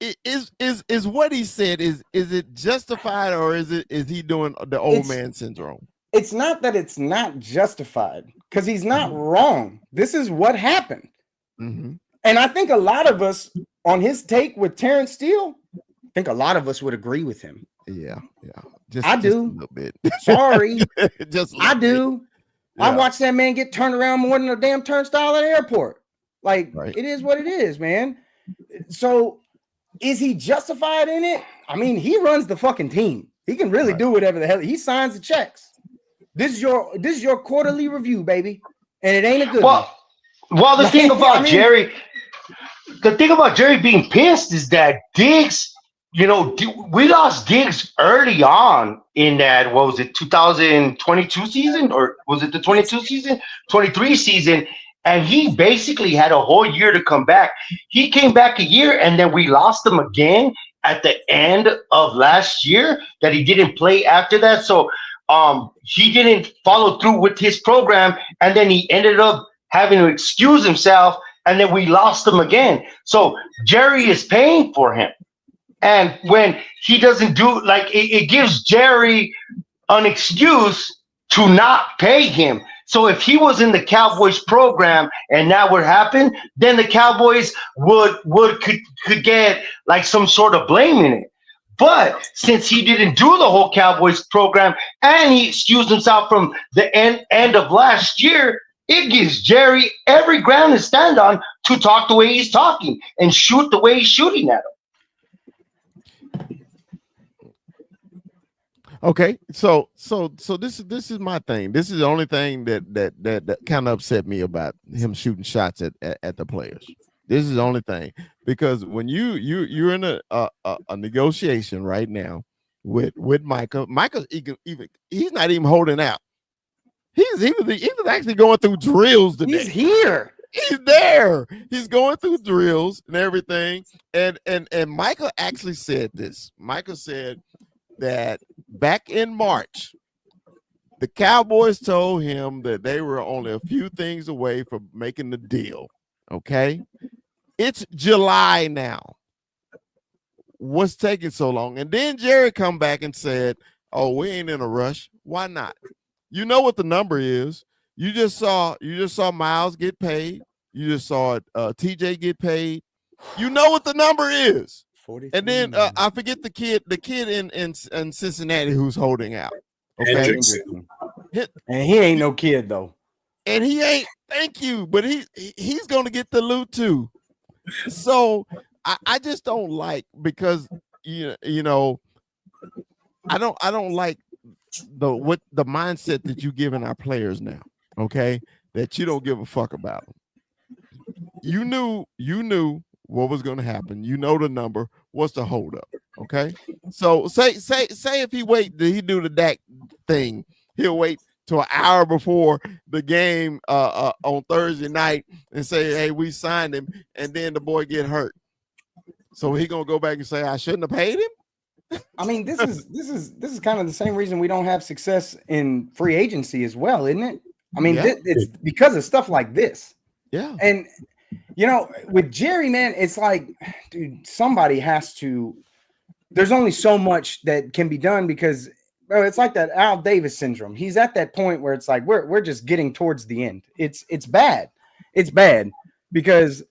is what he said, is it justified, or is he doing the old man syndrome?
It's not that it's not justified, because he's not wrong. This is what happened. And I think a lot of us on his take with Terrence Steele, I think a lot of us would agree with him.
Yeah.
I do.
Just a little bit.
Sorry. I do.
Yeah.
I watched that man get turned around more than a damn turnstile at the airport. Like, It is what it is, man. So is he justified in it? I mean, he runs the fucking team. He can really do whatever the hell. He signs the checks. This is your quarterly review, baby. And it ain't a good one.
Well, the thing about Jerry being pissed is that Diggs, you know, we lost Diggs early on in that, what was it, 2022 season? Or was it the 22 season? 23 season. And he basically had a whole year to come back. He came back a year, and then we lost him again at the end of last year that he didn't play after that. So he didn't follow through with his program, and then he ended up having to excuse himself, and then we lost him again. So Jerry is paying for him. And when he doesn't do, like, it gives Jerry an excuse to not pay him. So if he was in the Cowboys program and that would happen, then the Cowboys could get like some sort of blame in it. But since he didn't do the whole Cowboys program and he excused himself from the end of last year, it gives Jerry every ground to stand on to talk the way he's talking and shoot the way he's shooting at him.
Okay, so this is my thing. This is the only thing that kind of upset me about him shooting shots at the players. This is the only thing, because when you're in a negotiation right now with Micah. Micah he's not even holding out. He was actually going through drills today.
He's here.
He's there. He's going through drills and everything. And Micah actually said this. Micah said that back in March, the Cowboys told him that they were only a few things away from making the deal. Okay, it's July now. What's taking so long? And then Jerry come back and said, "Oh, we ain't in a rush. Why not? You know what the number is. You just saw Miles get paid. You just saw TJ get paid. You know what the number is." And then I forget the kid in Cincinnati who's holding out. Okay,
and he ain't no kid though.
And he ain't. Thank you, but he's gonna get the loot too. So I just don't like, because you know I don't like the mindset that you giving our players now. Okay, that you don't give a fuck about them. You knew what was going to happen. You know the number. What's the hold up? Okay. So say if he do the Dak thing, he'll wait till an hour before the game on Thursday night and say, "Hey, we signed him," and then the boy get hurt. So he gonna go back and say, "I shouldn't have paid him."
I mean, this is kind of the same reason we don't have success in free agency as well, isn't it? I mean, it's because of stuff like this.
Yeah.
And you know, with Jerry, man, it's like, dude, somebody has to. There's only so much that can be done, because, bro, it's like that Al Davis syndrome. He's at that point where it's like we're just getting towards the end. It's bad. It's bad because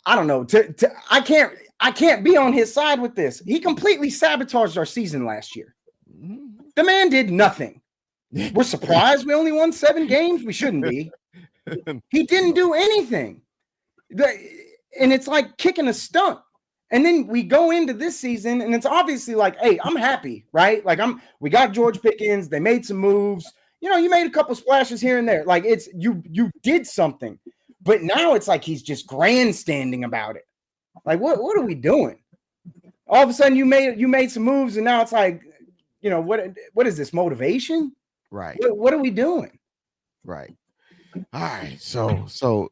I don't know. I can't be on his side with this. He completely sabotaged our season last year. The man did nothing. We're surprised we only won 7 games. We shouldn't be. He didn't do anything. And it's like kicking a stunt. And then we go into this season, and it's obviously like, hey, I'm happy, right? Like we got George Pickens. They made some moves. You know, you made a couple splashes here and there. Like it's you did something. But now it's like he's just grandstanding about it. Like, what are we doing? all of a sudden you made some moves, and now it's like, what is this motivation?
Right.
What are we doing?
Right. All right. So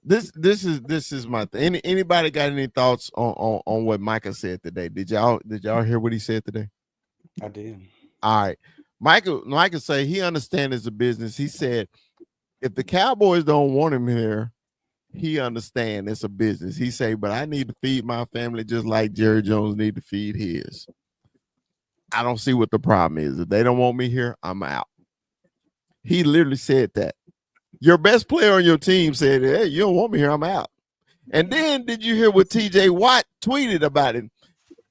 this is my thing. Anybody got any thoughts on what Micah said today? Did y'all hear what he said today?
I did.
All right. Micah say he understands it's a business. He said if the Cowboys don't want him here, he understands it's a business. He say, but I need to feed my family just like Jerry Jones need to feed his. I don't see what the problem is. If they don't want me here, I'm out. He literally said that. Your best player on your team said, hey, you don't want me here, I'm out. And then did you hear what TJ Watt tweeted about him?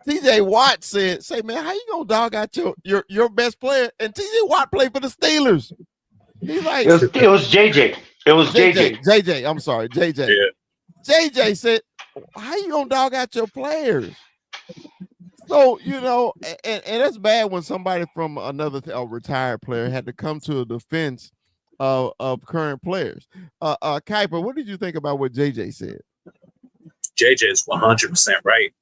TJ Watt said, say, man, how you gonna dog out your best player? And TJ Watt played for the Steelers. He's like,
it was JJ. It was JJ.
JJ, I'm sorry, JJ.
Yeah.
JJ said, how you gonna dog out your players? So, and it's bad when somebody from another retired player had to come to a defense of current players. Kuiper, what did you think about what JJ said?
JJ is 100% right.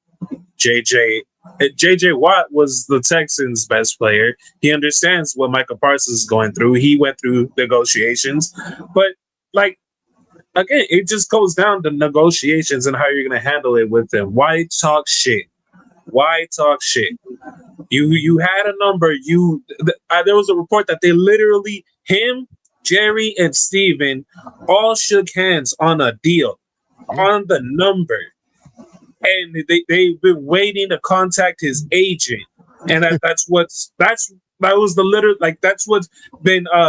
JJ Watt was the Texans' best player. He understands what Michael Parsons is going through. He went through negotiations, but again, it just goes down to negotiations and how you're going to handle it with them. Why talk shit? Why talk shit? You had a number. There was a report that they literally, him, Jerry, and Steven all shook hands on a deal, on the number. And they've been waiting to contact his agent. And that's what's been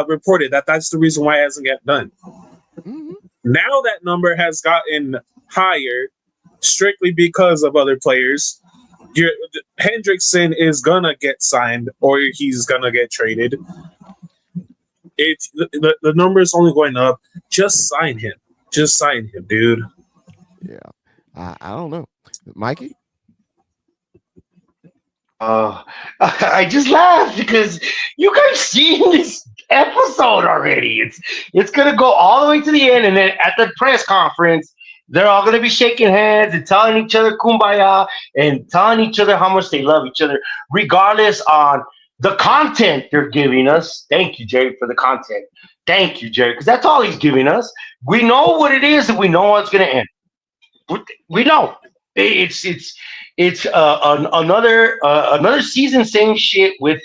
reported, that's the reason why it hasn't get done. Mm-hmm. Now that number has gotten higher strictly because of other players. Hendrickson is gonna get signed or he's gonna get traded. It's the number is only going up. Just sign him. Just sign him, dude.
Yeah, I don't know, Mikey.
I just laughed because you guys seen this episode already. It's gonna go all the way to the end, and then at the press conference, they're all gonna be shaking hands and telling each other kumbaya and telling each other how much they love each other, regardless on the content they're giving us. Thank you, Jerry, for the content. Thank you, Jerry, because that's all he's giving us. We know what it is, and we know how it's gonna end. We know it's another season, same shit with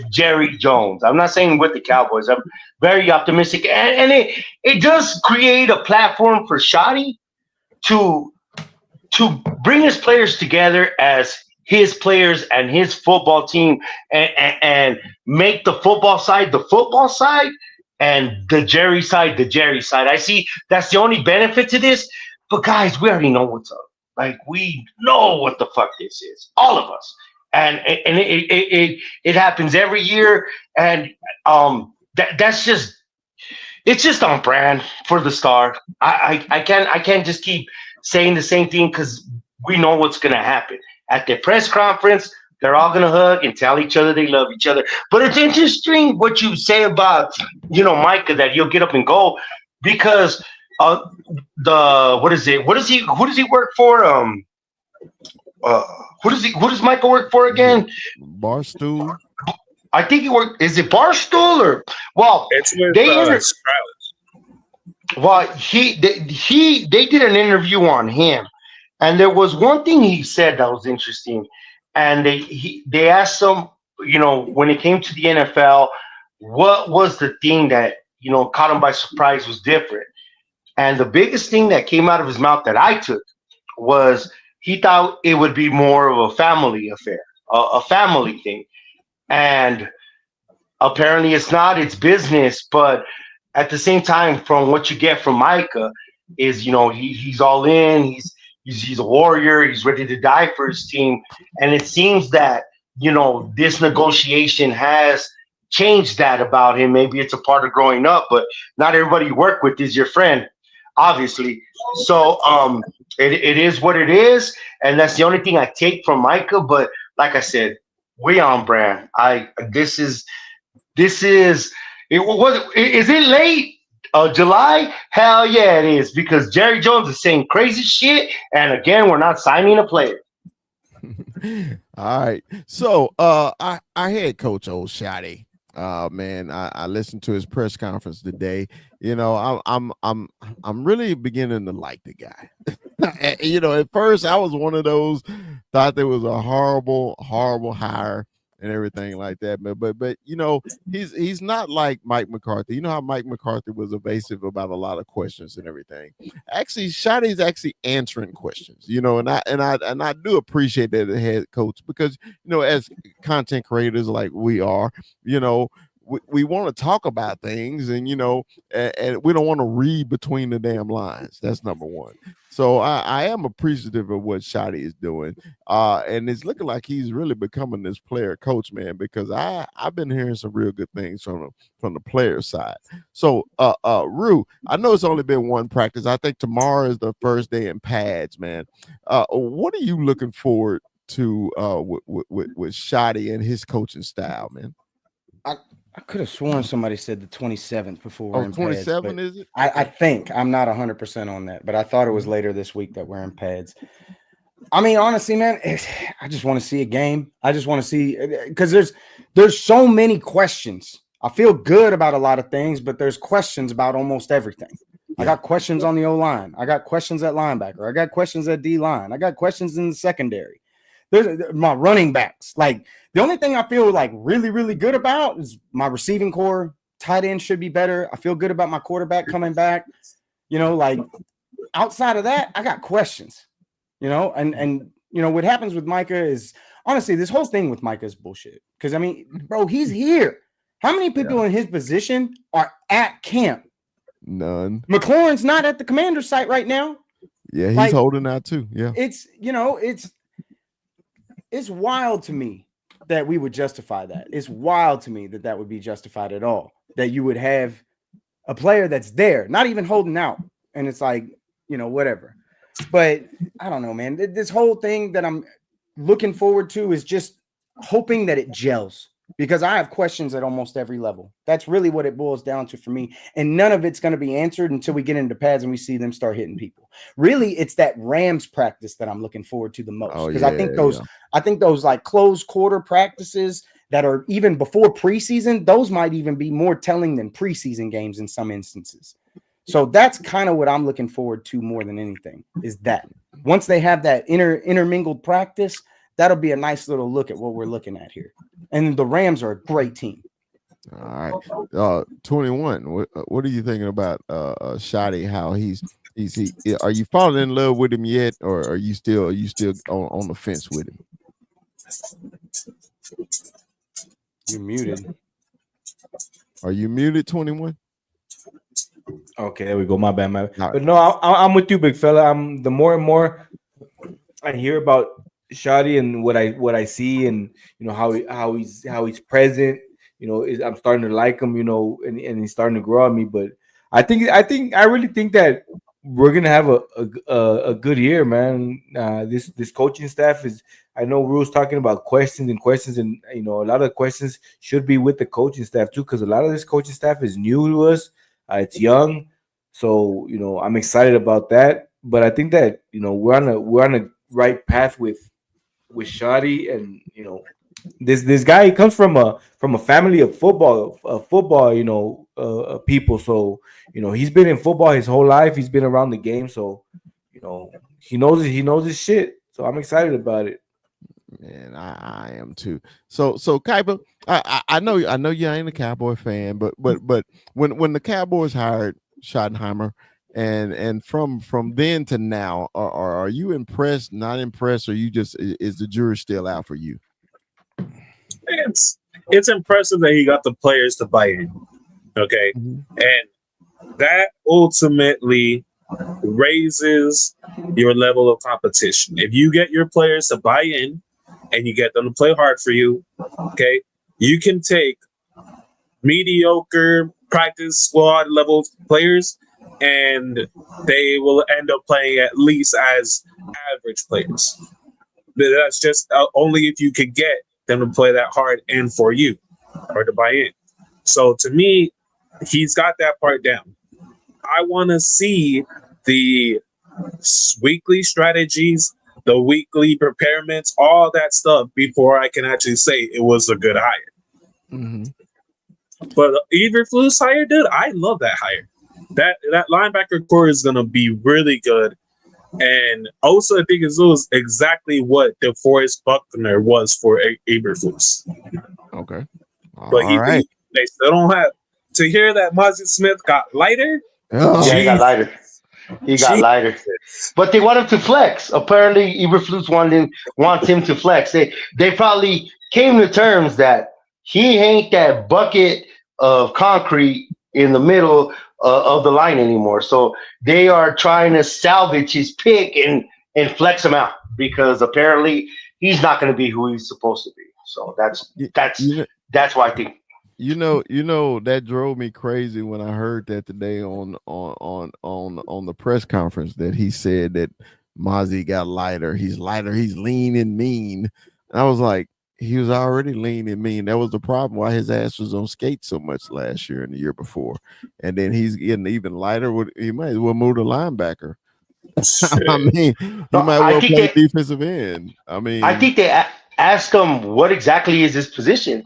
Jerry Jones. I'm not saying with the Cowboys. I'm very optimistic, and it does create a platform for Shotty to bring his players together as his players and his football team, and make the football side the football side and the Jerry side the Jerry side. I see that's the only benefit to this. But guys, we already know what's up. Like, we know what the fuck this is, all of us, and it happens every year, and that's just, it's just on brand for the Star. I can't just keep saying the same thing because we know what's gonna happen at the press conference. They're all gonna hug and tell each other they love each other. But it's interesting what you say about Micah, that he'll get up and go because. Who does he work for? Who does Michael work for again?
Barstool.
I think he worked. Is it Barstool or? Well,
it's with
well, they did an interview on him, and there was one thing he said that was interesting, and they asked him, when it came to the NFL, what was the thing that caught him by surprise, was different. And the biggest thing that came out of his mouth that I took was he thought it would be more of a family affair, a family thing. And apparently it's not, it's business. But at the same time, from what you get from Micah is, he's all in, he's a warrior, he's ready to die for his team. And it seems that, this negotiation has changed that about him. Maybe it's a part of growing up, but not everybody you work with is your friend. Obviously. So it is what it is, and that's the only thing I take from Micah. But like I said, we on brand. Is it late? July? Hell yeah, it is, because Jerry Jones is saying crazy shit, and again, we're not signing a player.
All right. So I had Coach Old Shotty. Man, I listened to his press conference today. You know, I'm really beginning to like the guy. You know, at first I was one of those thought there was a horrible hire and everything like that. But you know, he's not like Mike McCarthy. You know how Mike McCarthy was evasive about a lot of questions and everything. Actually, Shotty's actually answering questions. You know, and I do appreciate that, the head coach, because you know, as content creators like we are, you know, we want to talk about things, and you know, and we don't want to read between the damn lines. That's number one. So I am appreciative of what Shotty is doing, and it's looking like he's really becoming this player coach, man. Because I've been hearing some real good things from the player side. So Rue, I know it's only been one practice. I think tomorrow is the first day in pads, man. What are you looking forward to with Shotty and his coaching style, man?
I could have sworn somebody said the 27th before we're in
27
pads,
is it?
I think I'm not 100% on that, but I thought it was later this week that we're in pads. I mean, honestly, man, I just want to see a game. I just want to see, because there's so many questions. I feel good about a lot of things, but there's questions about almost everything. I got questions on the O-line. I got questions at linebacker. I got questions at D-line. I got questions in the secondary. There's my running backs. Like, the only thing I feel like really, really good about is my receiving core. Tight end should be better. I feel good about my quarterback coming back. You know, like, outside of that, I got questions. You know, and you know what happens with Micah is, honestly, this whole thing with Micah is bullshit. Because I mean, bro, he's here. How many people in his position are at camp?
None.
McLaurin's not at the commander site right now.
Yeah, he's holding out too. Yeah,
it's, you know, it's wild to me that we would justify that. It's wild to me that that would be justified at all. That you would have a player that's there, not even holding out, and it's like, you know, whatever. But I don't know, man. This whole thing that I'm looking forward to is just hoping that it gels, because I have questions at almost every level. That's really what it boils down to for me. And none of it's going to be answered until we get into pads and we see them start hitting people. Really, it's that Rams practice that I'm looking forward to the most. Because I think those like closed quarter practices that are even before preseason, those might even be more telling than preseason games in some instances. So that's kind of what I'm looking forward to more than anything, is that once they have that intermingled practice, that'll be a nice little look at what we're looking at here. And the Rams are a great team.
All right. 21. What are you thinking about Shotty? How he's are you falling in love with him yet, or are you still on the fence with him?
You're muted.
Are you muted, 21?
Okay, there we go. My bad. But no, I'm with you, big fella. I'm the more and more I hear about Shotty and what I see, and you know how he's present. You know, I'm starting to like him. You know, and he's starting to grow on me. But I really think that we're gonna have a good year, man. This coaching staff is. I know Rue's talking about questions, and you know, a lot of questions should be with the coaching staff too, because a lot of this coaching staff is new to us. It's young, so you know, I'm excited about that. But I think that, you know, we're on a right path with Shotty, and you know, this guy, he comes from a family of football, you know, people. So you know, he's been in football his whole life. He's been around the game, so you know, he knows his shit. So I'm excited about it.
Man, I am too. So Kuiper, I know you ain't a Cowboy fan, but when the Cowboys hired Schottenheimer, and from then to now, are you impressed, not impressed, or you just, is the jury still out for you?
It's impressive that he got the players to buy in. Okay. And that ultimately raises your level of competition. If you get your players to buy in and you get them to play hard for you, okay, you can take mediocre practice squad level players and they will end up playing at least as average players. That's just only if you could get them to play that hard and for you, or to buy in. So to me, he's got that part down. I want to see the weekly strategies, the weekly preparements, all that stuff before I can actually say it was a good hire.
Mm-hmm.
But Eberflus hire, dude, I love that hire. That linebacker core is gonna be really good. And also, I think it's exactly what DeForest Buckner was for Eberflus.
Okay.
But
All right.
they still don't have to hear that Mozzie Smith got lighter.
Oh.
Yeah, he got lighter. He got lighter. But they want him to flex. Apparently, Eberflus wants him to flex. They probably came to terms that he ain't that bucket of concrete in the middle of the line anymore. So they are trying to salvage his pick and flex him out because apparently he's not going to be who he's supposed to be. So that's why I think.
You know that drove me crazy when I heard that today on the press conference that he said that Mozzie got lighter. He's lighter. He's lean and mean. And I was like, he was already lean and mean. That was the problem why his ass was on skates so much last year and the year before. And then he's getting even lighter. He might as well move to linebacker. I mean, he might well play defensive end.
I think they asked him what exactly is his position.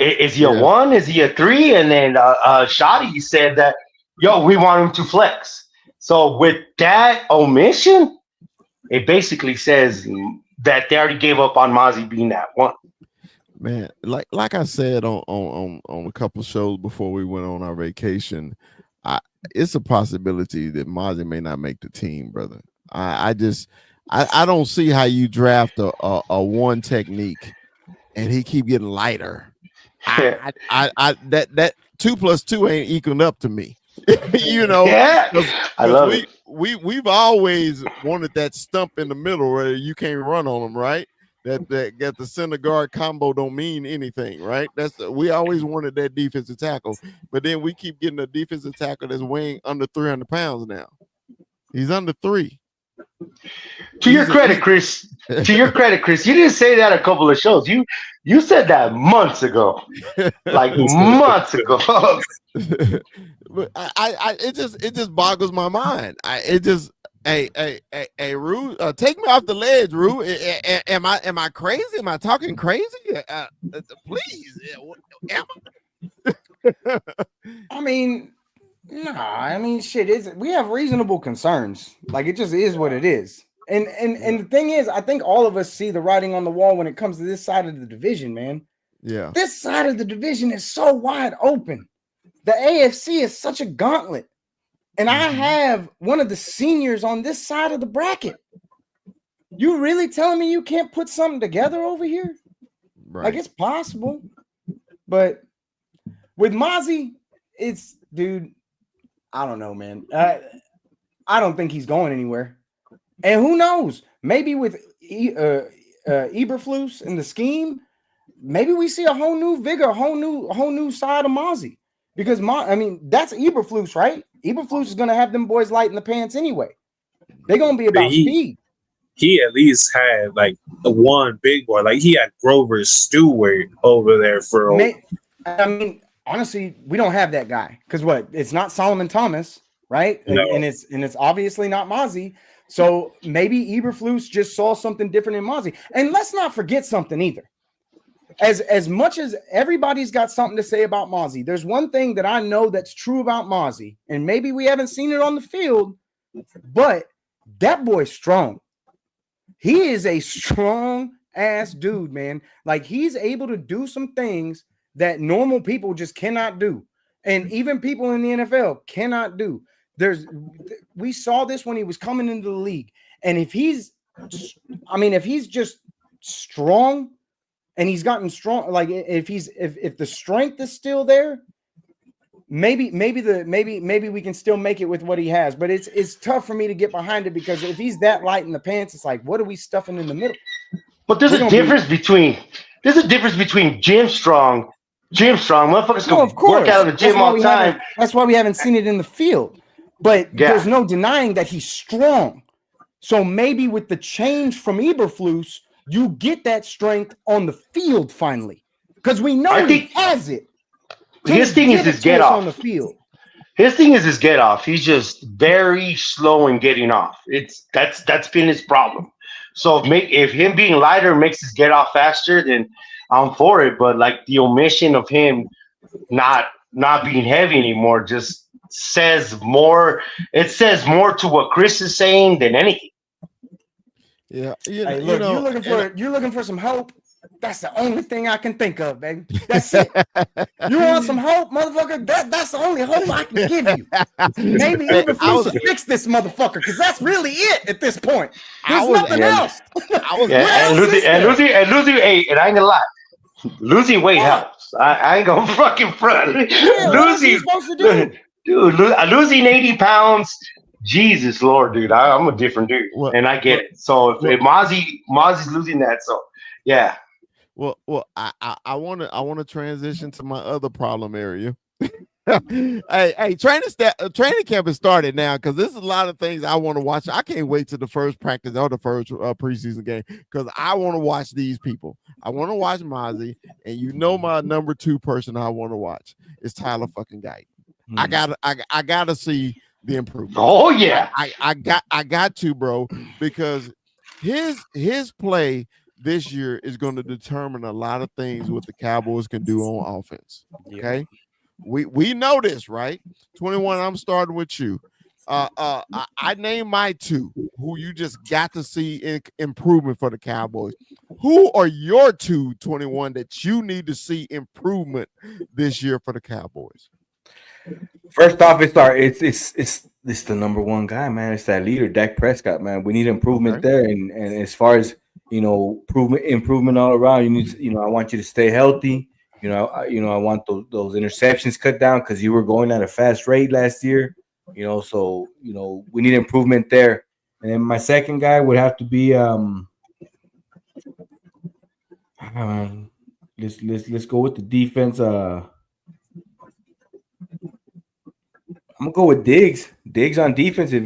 Is he a 1? Is he a 3? And then Shoddy said that, we want him to flex. So with that omission, it basically says that they already gave up on Mozzie being that 1.
Man, like I said on a couple shows before we went on our vacation, it's a possibility that Mozzie may not make the team, brother. I don't see how you draft a 1 technique and he keep getting lighter. That 2 + 2 ain't equaling up to me.
I love it.
We've always wanted that stump in the middle where you can't run on them, right? That got the center guard combo don't mean anything, right? We always wanted that defensive tackle, but then we keep getting a defensive tackle that's weighing under 300 pounds now. He's under 3.
To your credit, Chris, you didn't say that a couple of shows. You said that months ago, like months ago.
But it just boggles my mind. Rue, take me off the ledge, Rue. Am I crazy? Am I talking crazy? Please.
I mean, shit. We have reasonable concerns. Like it just is what it is. And the thing is, I think all of us see the writing on the wall when it comes to this side of the division, man.
Yeah.
This side of the division is so wide open. The AFC is such a gauntlet. And I have one of the seniors on this side of the bracket. You really telling me you can't put something together over here?
Right.
Like it's possible. But with Mozzie, dude, I don't know, man. I don't think he's going anywhere. And who knows? Maybe with Eberflus in the scheme, maybe we see a whole new vigor, a whole new side of Mozzie. Because that's Eberflus, right? Eberflus is gonna have them boys light in the pants anyway. They're gonna be about speed.
He at least had like the one big boy. Like he had Grover Stewart over there for.
Honestly, we don't have that guy because it's not Solomon Thomas, right?
No.
And it's obviously not Mozzie. So maybe Eberflus just saw something different in Mozzie. And let's not forget something either. As much as everybody's got something to say about Mozzie, there's one thing that I know that's true about Mozzie, and maybe we haven't seen it on the field, but that boy's strong. He is a strong ass dude, man. Like he's able to do some things that normal people just cannot do, and even people in the NFL cannot do. We saw this when he was coming into the league, and if he's just strong. And he's gotten strong. Like if the strength is still there, maybe we can still make it with what he has. But it's tough for me to get behind it because if he's that light in the pants, it's like what are we stuffing in the middle?
But there's a difference between gym strong. Motherfuckers can work out in the gym all the time.
That's why we haven't seen it in the field. But there's no denying that he's strong. So maybe with the change from Eberflus, you get that strength on the field finally, because we know he has it.
His thing is his get off
on the field.
His thing is his get off. He's just very slow in getting off. That's been his problem. So if him being lighter makes his get off faster, then I'm for it. But like the omission of him not being heavy anymore just says more. It says more to what Chris is saying than anything.
Yeah,
Hey, look, you're looking for some hope. That's the only thing I can think of, baby. That's it. You want some hope, motherfucker? That's the only hope I can give you. Maybe Eberflus will fix this motherfucker, because that's really it at this point. There's nothing else.
And losing, hey, and I ain't gonna lie, losing weight helps. I ain't gonna fucking front.
Yeah, what else are you supposed to do?
Dude, losing 80 pounds. Jesus Lord, dude, I'm a different dude, and I get it. So if Mozzie's losing that, so yeah.
Well, I want to transition to my other problem area. hey, training camp has started now, because there's a lot of things I want to watch. I can't wait till the first practice or the first preseason game, because I want to watch these people. I want to watch Mozzie, and my number 2 person I want to watch is Tyler fucking Guyton. I gotta see the improvement.
Oh yeah,
I got to, bro, because his play this year is going to determine a lot of things what the Cowboys can do on offense. Okay, we know this, right? 21. I'm starting with you. I named my 2 who you just got to see improvement for the Cowboys. Who are your 2, 21, that you need to see improvement this year for the Cowboys?
First off, it's the number 1 guy, man. It's that leader, Dak Prescott, man. We need improvement there, and as far as improvement all around. You need, I want you to stay healthy. I want those interceptions cut down, because you were going at a fast rate last year. So we need improvement there. And then my second guy would have to be let's go with the defense. I'm gonna go with Diggs. Diggs on defense. If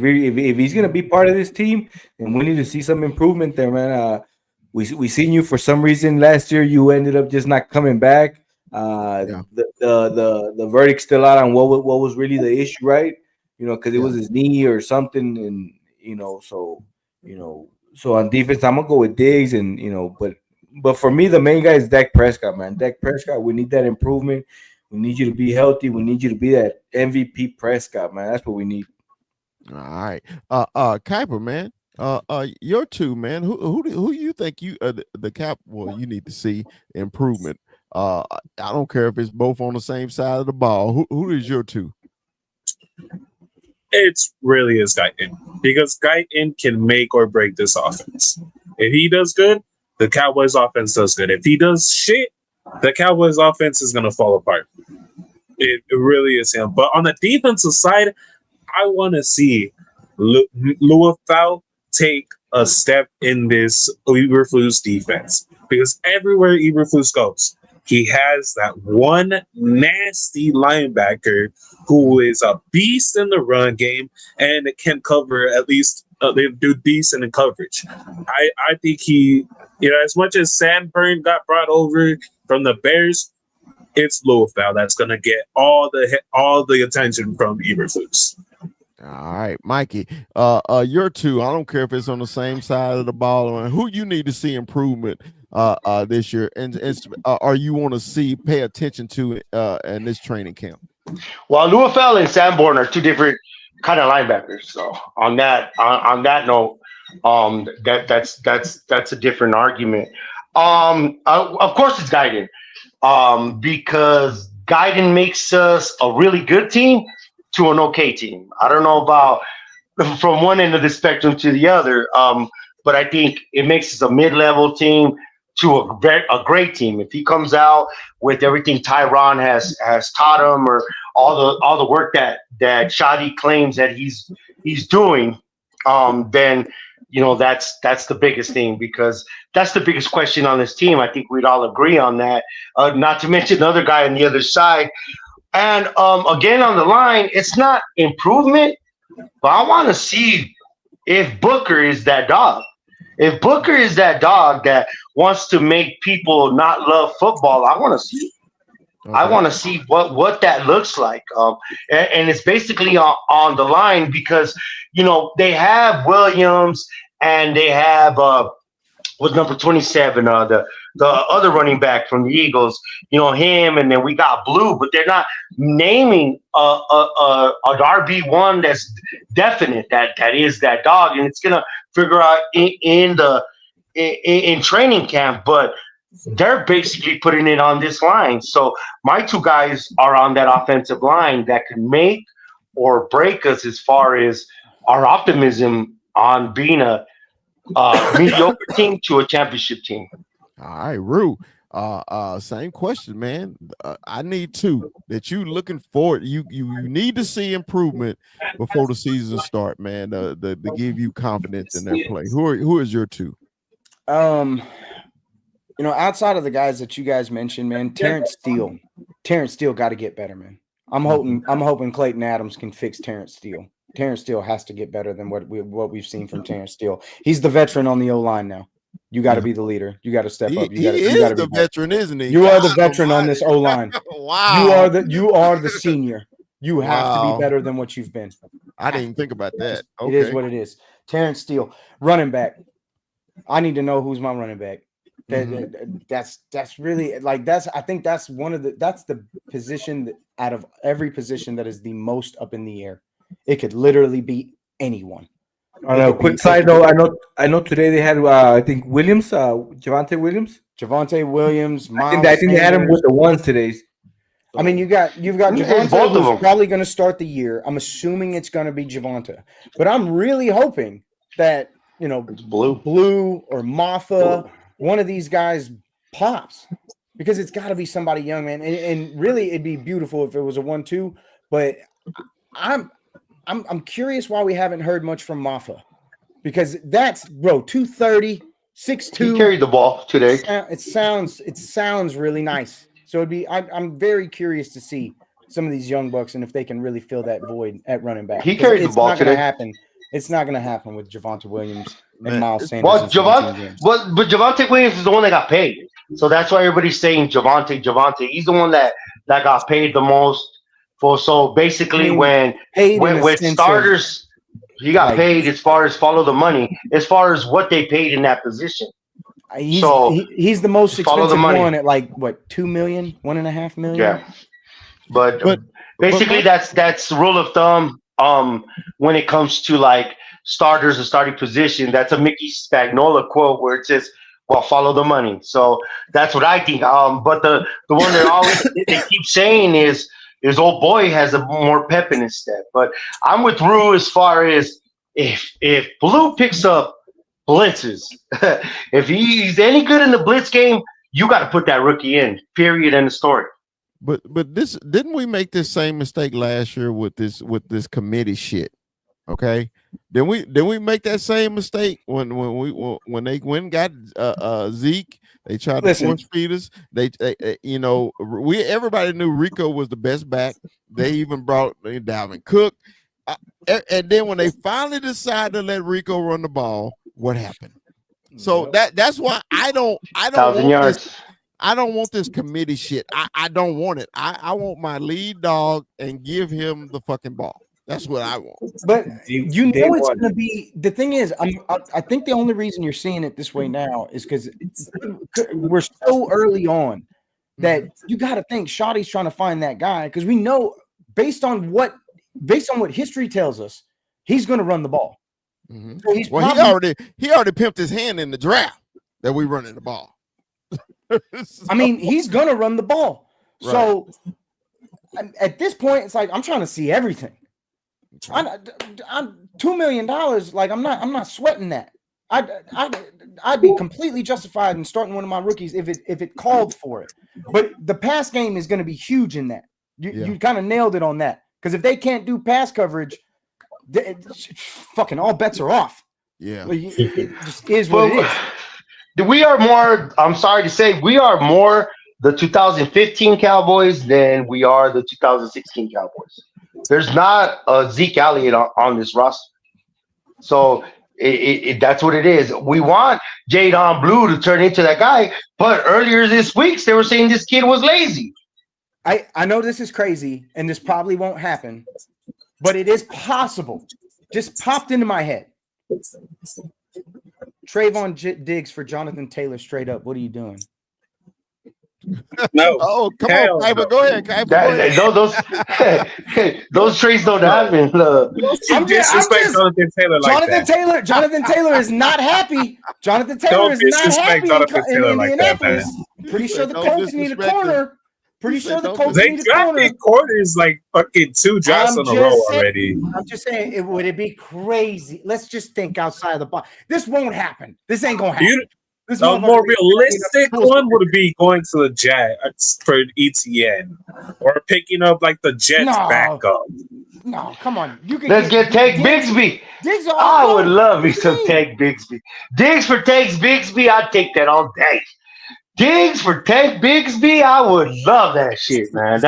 he's gonna be part of this team, then we need to see some improvement there, man. We seen you for some reason last year. You ended up just not coming back. The verdict's still out on what was really the issue, right? Because it was his knee or something, and so on defense, I'm gonna go with Diggs, and but for me, the main guy is Dak Prescott, man. Dak Prescott, we need that improvement. We need you to be healthy. We need you to be that MVP Prescott, man. That's what we need.
All right, Kuiper, man. Your 2, man. Who you think the cap? Well, you need to see improvement. I don't care if it's both on the same side of the ball. Who is your 2?
It's really is Guyton, because Guyton can make or break this offense. If he does good, the Cowboys offense does good. If he does shit, the Cowboys offense is going to fall apart. It really is him. But on the defensive side, I want to see Luafau take a step in this Eberflus defense, because everywhere Eberflus goes, he has that one nasty linebacker who is a beast in the run game and can cover at least they do decent in coverage. I think he, as much as Sandburn got brought over from the Bears, it's Luafau that's going to get all the attention from Eberflus.
All right, Mikey. Your 2. I don't care if it's on the same side of the ball or who you need to see improvement this year, and or you want to pay attention to in this training camp.
Well, Luafau and Sanborn are 2 different kind of linebackers. So on that note, that's a different argument. Of course it's Guyton, because Guyton makes us a really good team to an okay team. I don't know about from one end of the spectrum to the other, but I think it makes us a mid-level team to a great team. If he comes out with everything Tyron has taught him, or all the work that Shadi claims that he's doing, then that's the biggest thing, because that's the biggest question on this team. I think we'd all agree on that. Not to mention the other guy on the other side. And again, on the line, it's not improvement, but I want to see if Booker is that dog. If Booker is that dog that wants to make people not love football, I want to see. I want to see what that looks like. And it's basically on the line because they have Williams and they have was number 27, the other running back from the Eagles, him, and then we got Blue, but they're not naming an RB1 that's definite, that is that dog, and it's gonna figure out in training camp, but they're basically putting it on this line. So my two guys are on that offensive line that can make or break us as far as our optimism on being a mediocre team to a championship team.
All right, Rue. Same question, man. I need two that you looking forward. You need to see improvement before the season start, man. To give you confidence in their play. Who is your two?
Outside of the guys that you guys mentioned, man, Terrence Steele got to get better, man. I'm hoping Clayton Adams can fix Terrence Steele. Terrence Steele has to get better than what we've seen from Terrence Steele. He's the veteran on the O-line now. You got to be the leader. You got to step up.
He is the veteran, isn't he?
You are the veteran on this O-line.
Wow.
You are the senior. You have to be better than what you've been.
I didn't even think about that.
Okay. It is what it is. Terrence Steele, running back. I need to know who's my running back. That's really like I think that's the position that out of every position that is the most up in the air. It could literally be anyone.
On a quick side note, I know today they had I think Williams, Javonte Williams.
Miles
I think they had him with the ones today.
I mean, you've got Javonte who's probably going to start the year. I'm assuming it's going to be Javonte, but I'm really hoping that
it's Blue
or Maffa, one of these guys pops, because it's got to be somebody young, man. And really, it'd be beautiful if it was a 1-2. But I'm curious why we haven't heard much from Maffa, because that's 230, 6'2".
He carried the ball today.
It sounds really nice. So I'm very curious to see some of these young bucks and if they can really fill that void at running back.
He carried the ball today.
It's not going to happen with Javonte Williams and Miles Sanders. Well,
Javonte Williams is the one that got paid, so that's why everybody's saying Javonte. He's the one that got paid the most. So basically, when starters, he got paid as far as follow the money, as far as what they paid in that position.
He's the most expensive one at $2 million, $1.5 million.
Yeah, but basically that's the rule of thumb. When it comes to starters or starting position, that's a Mickey Spagnola quote where it says, "Well, follow the money." So that's what I think. But the one that they keep saying is old boy has a more pep in his step. But I'm with Rue as far as if Blue picks up blitzes, if he's any good in the blitz game, you got to put that rookie in. Period. End of story.
But this didn't we make this same mistake last year with this committee shit? Okay, then we make that same mistake when they went and got Zeke. They tried to force feed us. They everybody knew Rico was the best back. They even brought Dalvin Cook, and then when they finally decided to let Rico run the ball, what happened? So that's why I don't want this committee shit. I don't want it. I want my lead dog and give him the fucking ball. That's what I want.
But it's going to be. The thing is, I think the only reason you're seeing it this way now is because we're so early on that you got to think Shotty's trying to find that guy, because we know based on what history tells us, he's going to run the ball.
Mm-hmm. So he already pimped his hand in the draft that we running the ball.
I mean, he's gonna run the ball. Right. So at this point, it's like I'm trying to see everything. I'm $2 million. Like I'm not sweating that. I'd be completely justified in starting one of my rookies if it called for it. But the pass game is going to be huge in that. You kind of nailed it on that, because if they can't do pass coverage, fucking all bets are off.
Yeah,
it just is what it is.
We are more, I'm sorry to say, we are more the 2015 Cowboys than we are the 2016 Cowboys. There's not a Zeke Elliott on this roster. So that's what it is. We want Jadon Blue to turn into that guy, but earlier this week they were saying this kid was lazy.
I know this is crazy, and this probably won't happen, but it is possible. Just popped into my head. Trayvon Diggs for Jonathan Taylor straight up. What are you doing?
No.
Oh, come
Hell
on, Kaiba,
no.
go ahead, Kaiba. Go ahead.
Those trades don't happen.
Don't disrespect Jonathan Taylor like that.
Jonathan Taylor is not happy. Jonathan Taylor is not happy in Indianapolis. Pretty sure the Colts need a corner. Pretty sure the Colts
They
need a corner.
drafted corners like fucking 2 drafts in a row already.
I'm just saying, would it be crazy? Let's just think outside of the box. This won't happen. This ain't gonna happen.
A more realistic one would be going to the Jets for ETN or picking up like the Jets backup.
No, come on.
Let's get Tank Bigsby. I would love me some Tank Bigsby. Diggs for Tank Bigsby, I'd take that all day. Diggs for Tank Bigsby, I would love that shit, man.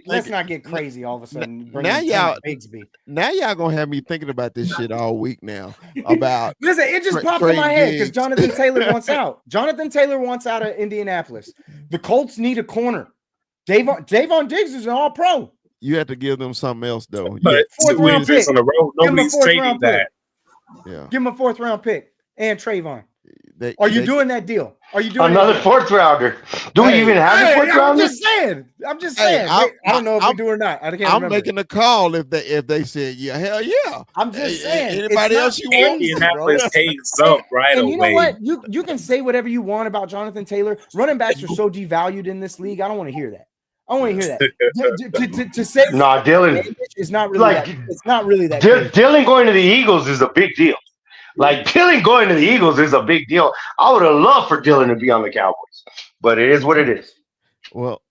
Let's not get crazy all of a sudden.
Now y'all gonna have me thinking about this shit all week now. About
listen, it just popped in my head because Jonathan Taylor wants out. Jonathan Taylor wants out of Indianapolis. The Colts need a corner. Davon Diggs is an all-pro.
You have to give them something else though.
But 4th round pick on the road, nobody's trading that.
Yeah, give him a 4th round pick and Trayvon. Are you doing that deal? Are you doing
another 4th rounder? Do we even have a 4th rounder?
I'm just saying. I don't know if we do or not. I can't remember.
I'm making a call if they said hell yeah.
I'm just saying.
Anybody else you want?
Indianapolis takes up right away.
You know what? You can say whatever you want about Jonathan Taylor. Running backs are so devalued in this league. I don't want to hear that. I want to hear that. to say
Dylan
is not really like it's not really that.
Dylan going to the Eagles is a big deal. Like Dylan going to the Eagles is a big deal. I would have loved for Dylan to be on the Cowboys, but it is what it is.
Well,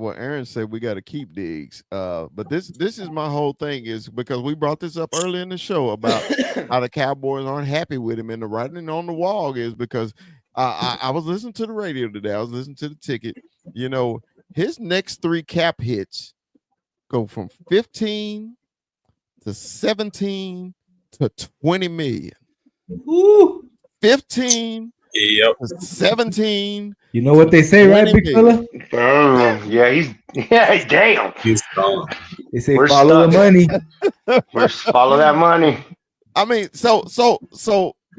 Aaron said we got to keep Diggs. But this is my whole thing is because we brought this up early in the show about how the Cowboys aren't happy with him, and the writing on the wall is because I was listening to the radio today. I was listening to the ticket. You know, his next 3 cap hits go from 15 to 17 to 20 million.
Ooh.
15
to
17.
You know what they say, right, big fella?
Damn.
He's gone.
They say follow the money.
Follow that money.
I mean, so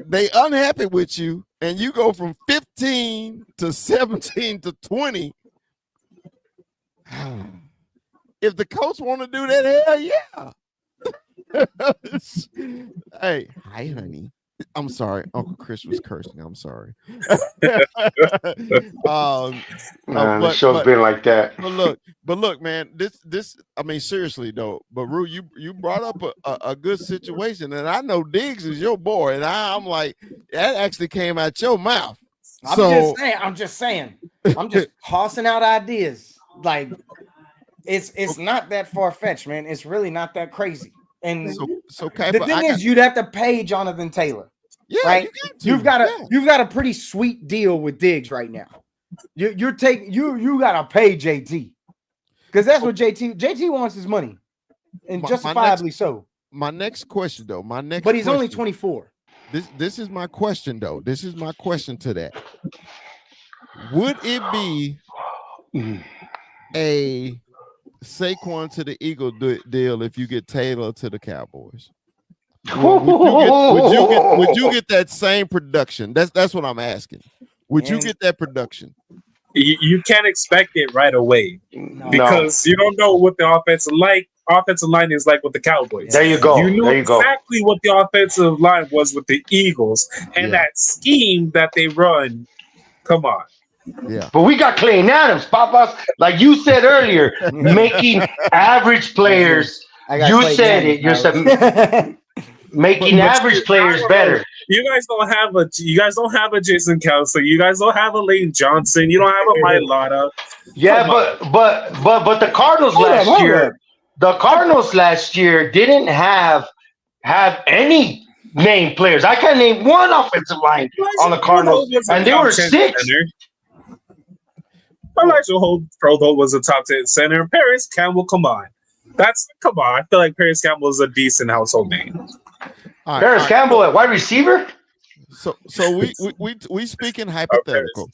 they unhappy with you, and you go from 15 to 17 to 20. If the Colts want to do that, hell yeah. Hey, hi, honey. I'm sorry. Uncle Chris was cursing. I'm sorry.
The show's been like that.
But look, man, this I mean, seriously though, but Rue, you brought up a good situation, and I know Diggs is your boy, and I'm like, that actually came out your mouth.
I'm just saying. I'm just tossing out ideas. Like it's not that far-fetched, man. It's really not that crazy. And
so okay,
the thing is, you'd have to pay Jonathan Taylor.
Yeah,
right. You've got a pretty sweet deal with Diggs right now. You gotta pay JT because that's what JT wants his money, and justifiably so.
My next question though,
but he's only 24.
This is my question though. This is my question to that. Would it be a Saquon to the Eagle deal if you get Taylor to the Cowboys? Would you get that same production? That's what I'm asking. Would you get that production?
You can't expect it right away because you don't know what the offensive line is like with the Cowboys.
There you go.
You know exactly what the offensive line was with the Eagles and that scheme that they run. Come on.
Yeah.
But we got Clayton Adams, Papas. Like you said earlier, making average players. You said it. You said making average players better.
You guys don't have a Jason Kelsey. You guys don't have a Lane Johnson. You don't have a Mailata.
Yeah, but the Cardinals last year didn't have any name players. I can't name one offensive line on the Cardinals, and they were 6.
Elijah Provo was a top 10 center. Paris Campbell, come on. I feel like Paris Campbell is a decent household name.
Paris Campbell at wide receiver?
So we speaking hypothetical.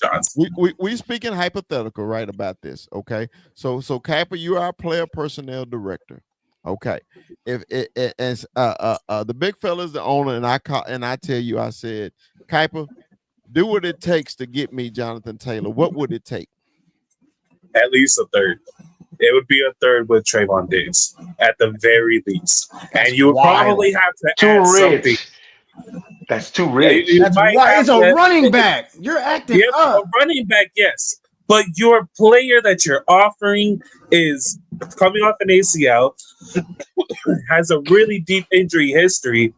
We speaking hypothetical, right, about this. Okay. So Kappa, you are our player personnel director. Okay. If it as the big fella's the owner, and I tell you, I said, Kappa, do what it takes to get me Jonathan Taylor. What would it take?
At least a third. It would be a third with Trayvon Diggs at the very least, and you would probably have to add something.
That's too rich.
That's why it's a running back. You're acting up.
A running back, yes, but your player that you're offering is coming off an ACL, has a really deep injury history,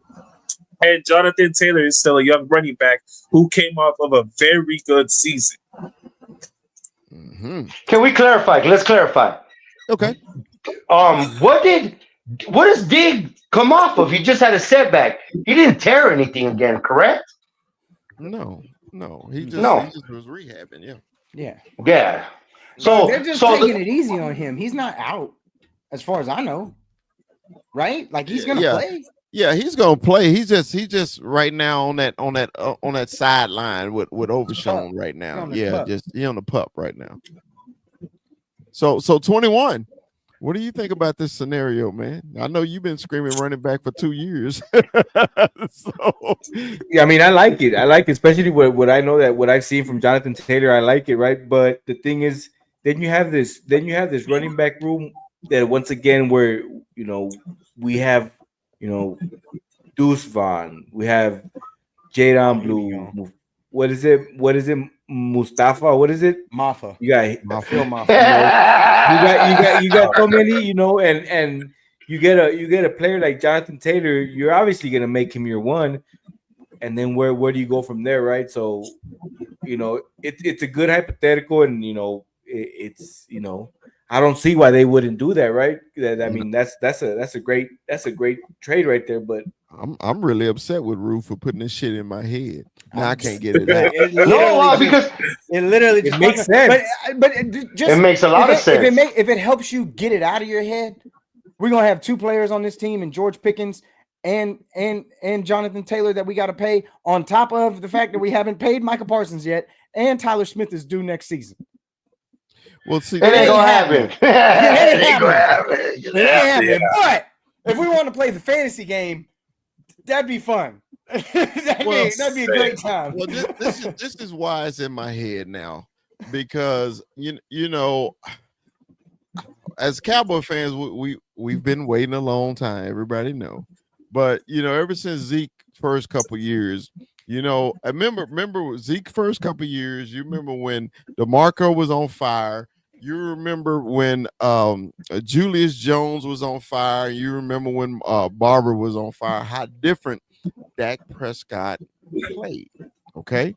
and Jonathan Taylor is still a young running back who came off of a very good season.
Mm-hmm.
Can we clarify? Let's clarify.
Okay.
What does Dig come off of? He just had a setback. He didn't tear anything again, correct?
No. He just was rehabbing.
Yeah.
So they're just taking it easy on him. He's not out, as far as I know. Right? Like he's gonna play.
Yeah, he's gonna play. He's just right now on that sideline with Overshown right now. Yeah, just he on the pup right now. So 21. What do you think about this scenario, man? I know you've been screaming running back for 2 years.
Yeah, I mean, I like it. I like it, especially what I know that what I've seen from Jonathan Taylor. I like it, right? But the thing is, then you have this running back room that once again where we have Deuce Vaughn, we have Jadon Blue. What is it? Mustafa? What is it?
Mafa.
You got
Mafa.
You got so many, and you get a player like Jonathan Taylor. You're obviously gonna make him your one, and then where do you go from there, right? So, it's a good hypothetical, and it's I don't see why they wouldn't do that, right? I mean, that's a great trade right there. But
I'm really upset with Rue for putting this shit in my head. Now I can't get it out.
Because
it literally just
makes sense.
But just
it makes a lot of sense.
If it helps you get it out of your head, we're gonna have two players on this team, and George Pickens and Jonathan Taylor that we got to pay, on top of the fact that we haven't paid Micah Parsons yet, and Tyler Smith is due next season.
Well, see,
it ain't gonna happen. It ain't gonna happen.
But if we want to play the fantasy game, that'd be fun. That'd be a great time.
Well, this is why it's in my head now, because as Cowboy fans, we've been waiting a long time. Everybody know, but ever since Zeke first couple years, I remember Zeke first couple years. You remember when DeMarco was on fire. You remember when Julius Jones was on fire. You remember when Barber was on fire. How different Dak Prescott played. Okay,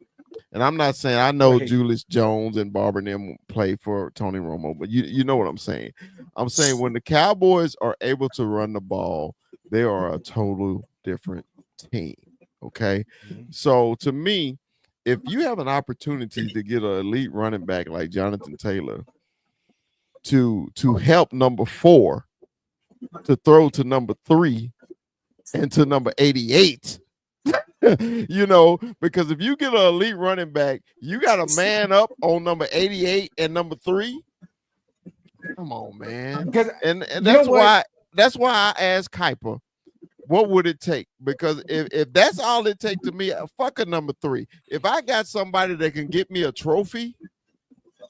and I'm not saying I know Julius Jones and Barber and them play for Tony Romo, but you know what I'm saying. I'm saying when the Cowboys are able to run the ball, they are a total different team. Okay, so to me, if you have an opportunity to get an elite running back like Jonathan Taylor to help number 4 to throw to number 3 and to number 88, because if you get an elite running back, you got a man up on number 88 and number 3. Come on, man. And that's why I asked Kuiper, what would it take? Because if that's all it takes to me, fuck a number 3. If I got somebody that can get me a trophy,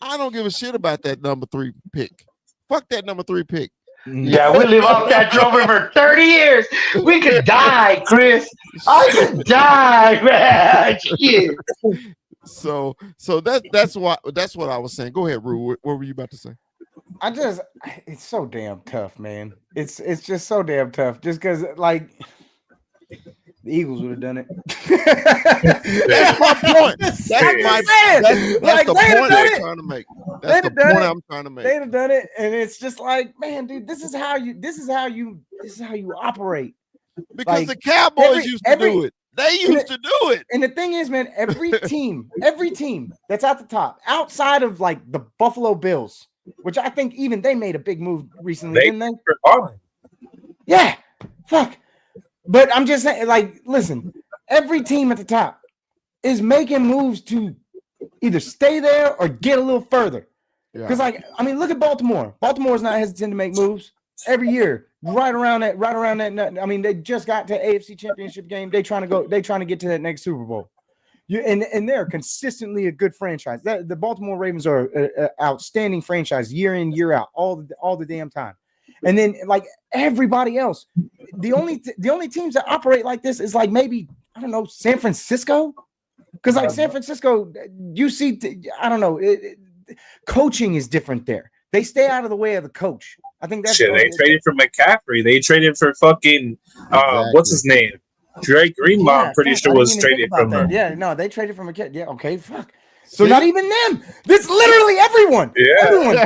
I don't give a shit about that number 3 pick. Fuck that number 3 pick.
Yeah, we live off that trophy for 30 years. We could die, Chris. I could die, man. Shit.
So that's what I was saying. Go ahead, Rue. What were you about to say?
It's so damn tough, man. It's just so damn tough. Just because, like, the Eagles would have done it.
That's my point. That's the point I'm trying to make. That's the point I'm trying to make.
They'd have done it, and it's just like, man, dude, this is how you operate.
Because the Cowboys used to do it. They used to do it.
And the thing is, man, every team that's at the top, outside of like the Buffalo Bills, which I think even they made a big move recently, didn't they? Yeah, fuck. But I'm just saying, like, listen, every team at the top is making moves to either stay there or get a little further. Because, look at Baltimore. Baltimore is not hesitant to make moves every year. Right around that. I mean, they just got to AFC Championship game. They trying to get to that next Super Bowl. And they're consistently a good franchise. The Baltimore Ravens are an outstanding franchise year in, year out, all the damn time. And then like everybody else, the only teams that operate like this is like maybe, I don't know, San Francisco. Because like San Francisco, you see, I don't know, coaching is different there. They stay out of the way of the coach. I think that's
shit. They traded for McCaffrey. They traded for fucking what's his name? Drake Greenlaw. I'm pretty sure was traded from them.
Yeah, no, they traded from McCaffrey. Yeah, okay, fuck. So not even them. This literally everyone.
Yeah.
Everyone.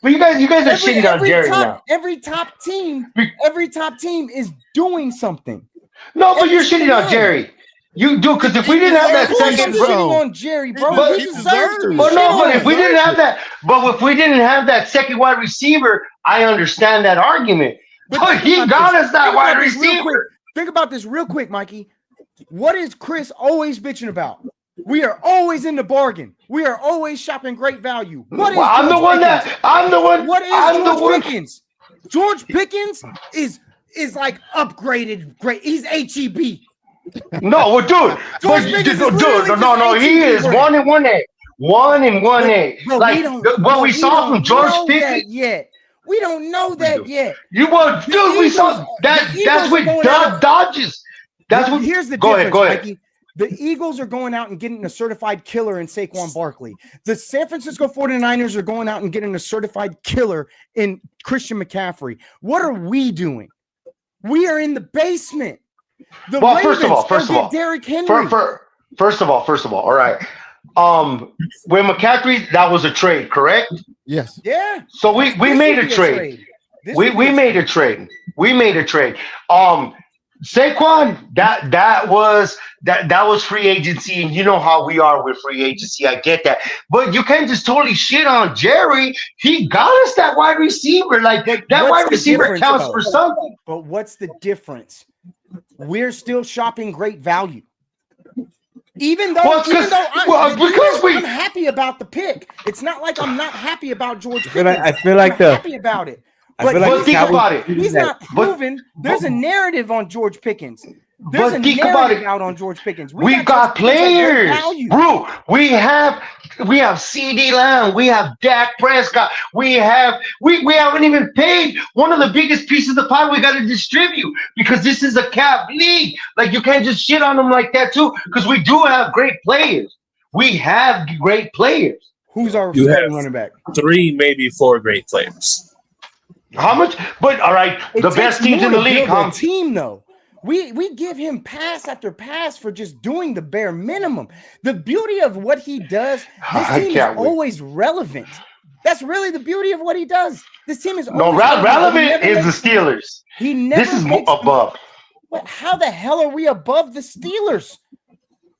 But you guys are shitting on Jerry now.
Every top team is doing something.
No, but you're shitting on Jerry. You do, because if we didn't have that second,
on Jerry, bro,
but,
he deserves to be
but if we didn't have that second wide receiver, I understand that argument. But he got us that wide receiver.
Think about this real quick, Mikey. What is Chris always bitching about? We are always in the bargain. We are always shopping great value. What is
I'm the one.
What is George Pickens? George Pickens is like upgraded great. He's HEB.
No, dude. No. He is 1-1A. 1-1A. Like what we saw from George Pickens.
We don't know that yet.
We saw that. That's what Dodgers. That's what.
Here's the difference, Mikey. The Eagles are going out and getting a certified killer in Saquon Barkley. The San Francisco 49ers are going out and getting a certified killer in Christian McCaffrey. What are we doing? We are in the basement.
First of all,
Derrick Henry.
First of all, all right. When McCaffrey, that was a trade, correct?
Yes.
Yeah.
So we made a trade. We made a trade. We made a trade. Saquon, that was free agency, and you know how we are with free agency. I get that, but you can't just totally shit on Jerry. He got us that wide receiver. Like that wide receiver counts for something.
But what's the difference? We're still shopping great value. Even though I'm happy about the pick. It's not like I'm not happy about George Pickens.
I feel like
I'm happy about it.
But think about it.
He's not proven. There's a narrative on George Pickens. There's a
think about it.
out on George Pickens.
We've got players, bro. We have CeeDee Lamb. We have Dak Prescott. We haven't even paid one of the biggest pieces of the pie we got to distribute because this is a cap league. Like you can't just shit on them like that too because we do have great players. We have great players.
Who's our starting running back?
3, maybe 4 great players.
How much? But all right, the best teams in the league.
Team though. We give him pass after pass for just doing the bare minimum. The beauty of what he does, this team is always relevant. That's really the beauty of what he does. This team is
relevant is the Steelers. This is above.
How the hell are we above the Steelers?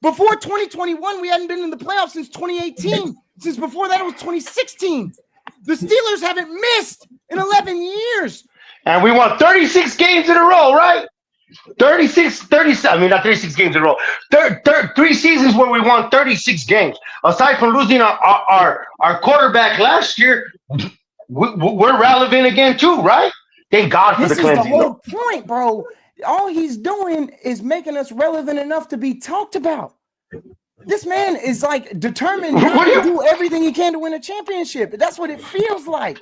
Before 2021, we hadn't been in the playoffs since 2018. Since before that, it was 2016. The Steelers haven't missed in 11 years.
And we won 36 games in a row, right? 37. I mean, not 36 games in a row. 3 seasons where we won 36 games. Aside from losing our quarterback last year, we're relevant again too, right? Thank God for the cleansing.
This is the whole point, bro. All he's doing is making us relevant enough to be talked about. This man is like determined to do everything he can to win a championship. That's what it feels like.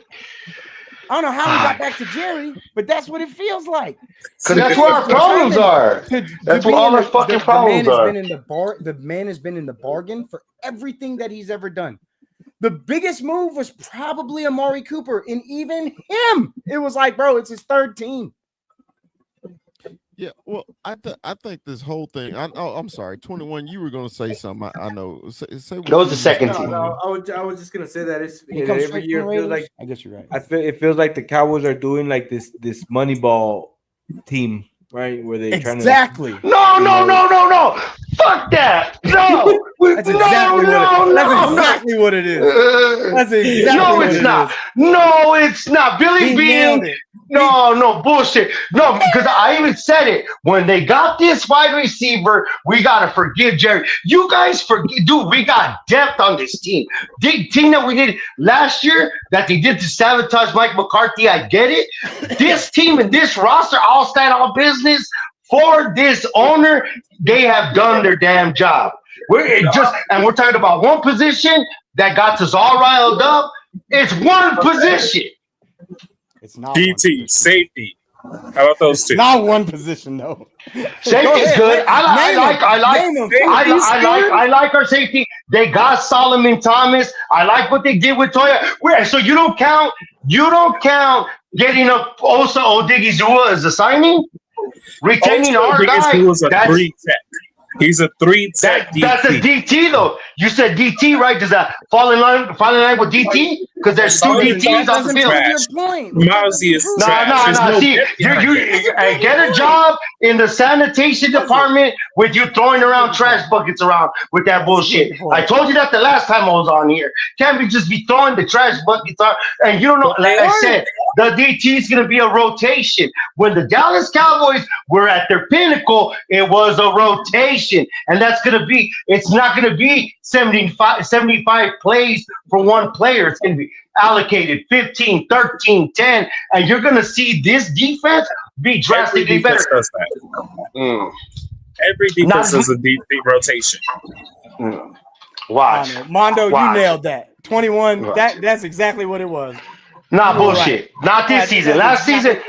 I don't know how we got back to Jerry, but that's what it feels like.
Because that's where our problems are. That's where all our fucking problems are.
The man has been in the bargain for everything that he's ever done. The biggest move was probably Amari Cooper, and even him, it was like, bro, it's his 3rd team.
Yeah, well, I think this whole thing. I'm sorry, 21. You were going to say something. I know. Say
that was the second team.
No, I was just gonna say that every year feels like.
I guess you're right.
It feels like the Cowboys are doing like this Moneyball team, right? Where they
exactly.
No. Fuck that. No,
That's exactly what it is. That's exactly
no,
what
it's
it
not.
is.
No, it's not. Billy
He
Bean.
nailed it.
No, bullshit. No, because I even said it. When they got this wide receiver, we got to forgive Jerry. You guys forgive. Dude, we got depth on this team. The team that we did last year, that they did to sabotage Mike McCarthy, I get it. This team and this roster all stand on business for this owner. They have done their damn job. We're talking about one position that got us all riled up. It's one position.
It's not
DT, safety. How about those two?
not one position though.
Safety's good. I like our safety. They got Solomon Thomas. I like what they did with Toya. So you don't count getting up Osa Odigizua as a signing? Retaining our guy.
He was a 3-tech. He's a 3-tech DT.
That's a DT though. You said DT, right? Does that fall in line with DT? Because there's two DTs on the field.
Mousy is trash.
No. See, you get a job in the sanitation department with you throwing around trash buckets around with that bullshit. I told you that the last time I was on here. Can't be just be throwing the trash buckets out, and you don't know. Like I said, the DT is going to be a rotation. When the Dallas Cowboys were at their pinnacle, it was a rotation, and that's going to be. It's not going to be 75 plays for one player. It's going to be allocated 15, 13, 10, and you're going to see this defense be drastically better.
Every defense does a DT rotation.
Watch.
Mondo, you nailed that. 21, that's exactly what it was.
Nah, bullshit. Right. Not this season. Last season,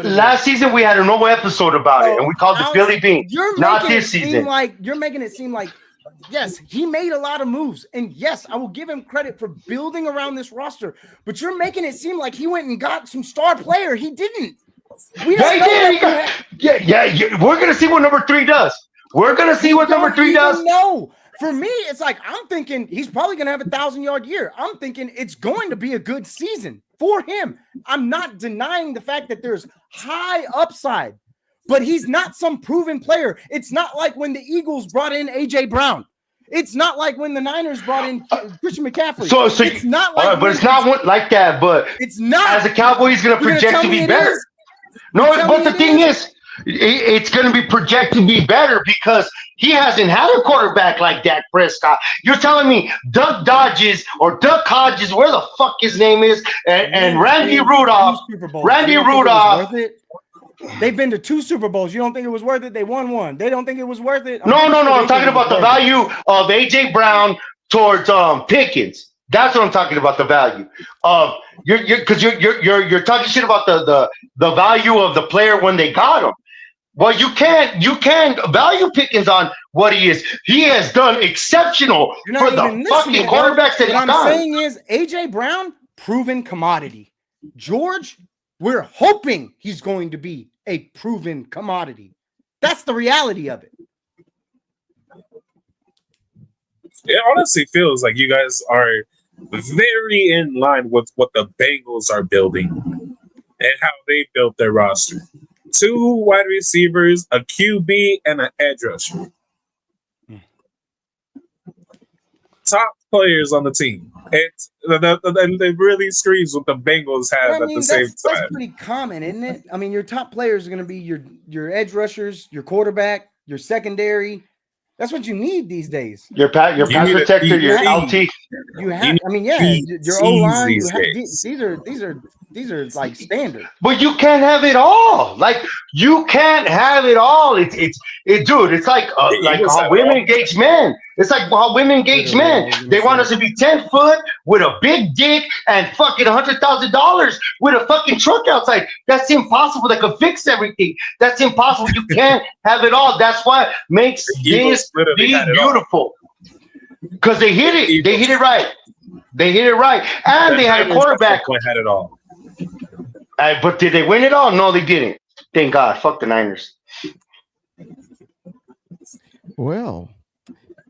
last season we had a normal episode about it, and we called it Billy Bean. Not this season.
You're making it seem like, yes, he made a lot of moves, and yes, I will give him credit for building around this roster. But you're making it seem like he went and got some star player. He didn't. We don't know.
We're gonna see what number 3 does. We're gonna see what number 3 does.
No. For me, it's like I'm thinking he's probably going to have a 1,000-yard year. I'm thinking it's going to be a good season for him. I'm not denying the fact that there's high upside, but he's not some proven player. It's not like when the Eagles brought in A.J. Brown. It's not like when the Niners brought in Christian McCaffrey.
So
it's not like
but it's not like that. But
it's not.
As a Cowboy, he's going to project to be better. No, but the thing is, it's going to be projected to be better because he hasn't had a quarterback like Dak Prescott. You're telling me Duck Hodges, where the fuck his name is, and Randy Rudolph.
They've been to 2 Super Bowls. You don't think it was worth it? They won 1. They don't think it was worth it?
No. I'm talking about the value of A.J. Brown towards Pickens. That's what I'm talking about. The value of you're talking shit about the value of the player when they got him. Well, you can't value Pickens on what he is. He has done exceptional for the fucking quarterbacks that he's done.
What I'm saying is A.J. Brown, proven commodity. George, we're hoping he's going to be a proven commodity. That's the reality of it.
It honestly feels like you guys are very in line with what the Bengals are building and how they built their roster. 2 wide receivers, a QB, and an edge rusher. Top players on the team. It really screams what the Bengals have at the same time.
That's pretty common, isn't it? I mean, your top players are going to be your edge rushers, your quarterback, your secondary. That's what you need these days.
Your pass protector, your LT.
Your O-line. These are like standard.
But you can't have it all. Like you can't have it all. It's like how women engage men. It's like how women engage men. They want us to be 10 foot with a big dick and fucking $100,000 with a fucking truck outside. That's impossible. That could fix everything. That's impossible. You can't have it all. That's what makes this beautiful. Because they hit it. They hit it right. And they had a quarterback.
Had it all.
But did they win it all? No, they didn't. Thank God. Fuck the Niners.
Well,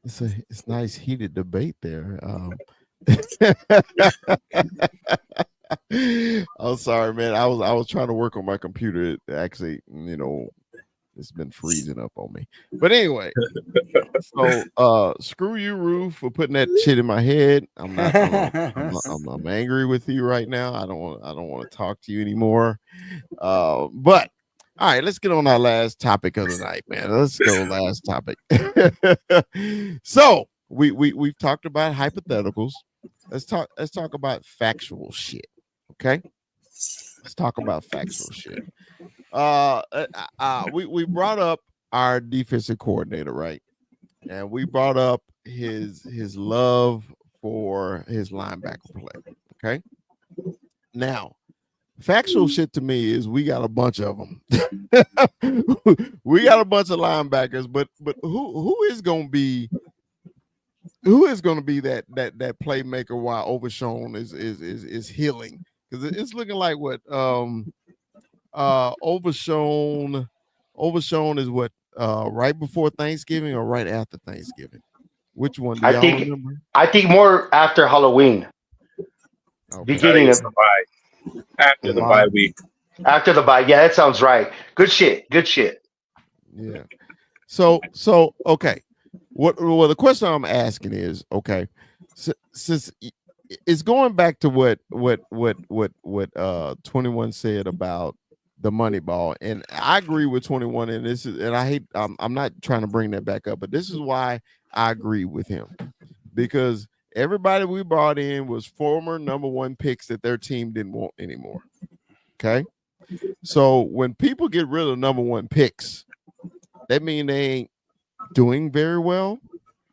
it's nice heated debate there. I'm sorry, man. I was trying to work on my computer. It actually, It's been freezing up on me. But anyway, so screw you, Roof, for putting that shit in my head. I'm angry with you right now. I don't want to talk to you anymore. But all right, let's get on our last topic of the night, man. Let's go last topic. So we've talked about hypotheticals. Let's talk about factual shit. Okay. Let's talk about factual shit. We brought up our defensive coordinator, right? And we brought up his love for his linebacker play. Okay. Now, factual shit to me is we got a bunch of them. We got a bunch of linebackers, but who is going to be that playmaker while Overshown is healing? Because it's looking like what Overshown is what right before Thanksgiving or right after Thanksgiving? Which one do y'all remember?
I think more after Halloween.
Okay.
Beginning of
the bye. After the bye week.
After the bye. Yeah, that sounds right. Good shit.
Yeah. So okay. Well, the question I'm asking is, okay, since it's going back to what 21 said about the money ball, and I agree with 21, and I'm not trying to bring that back up, but this is why I agree with him, because everybody we brought in was former number one picks that their team didn't want anymore. Okay, so when people get rid of number one picks, that means they ain't doing very well.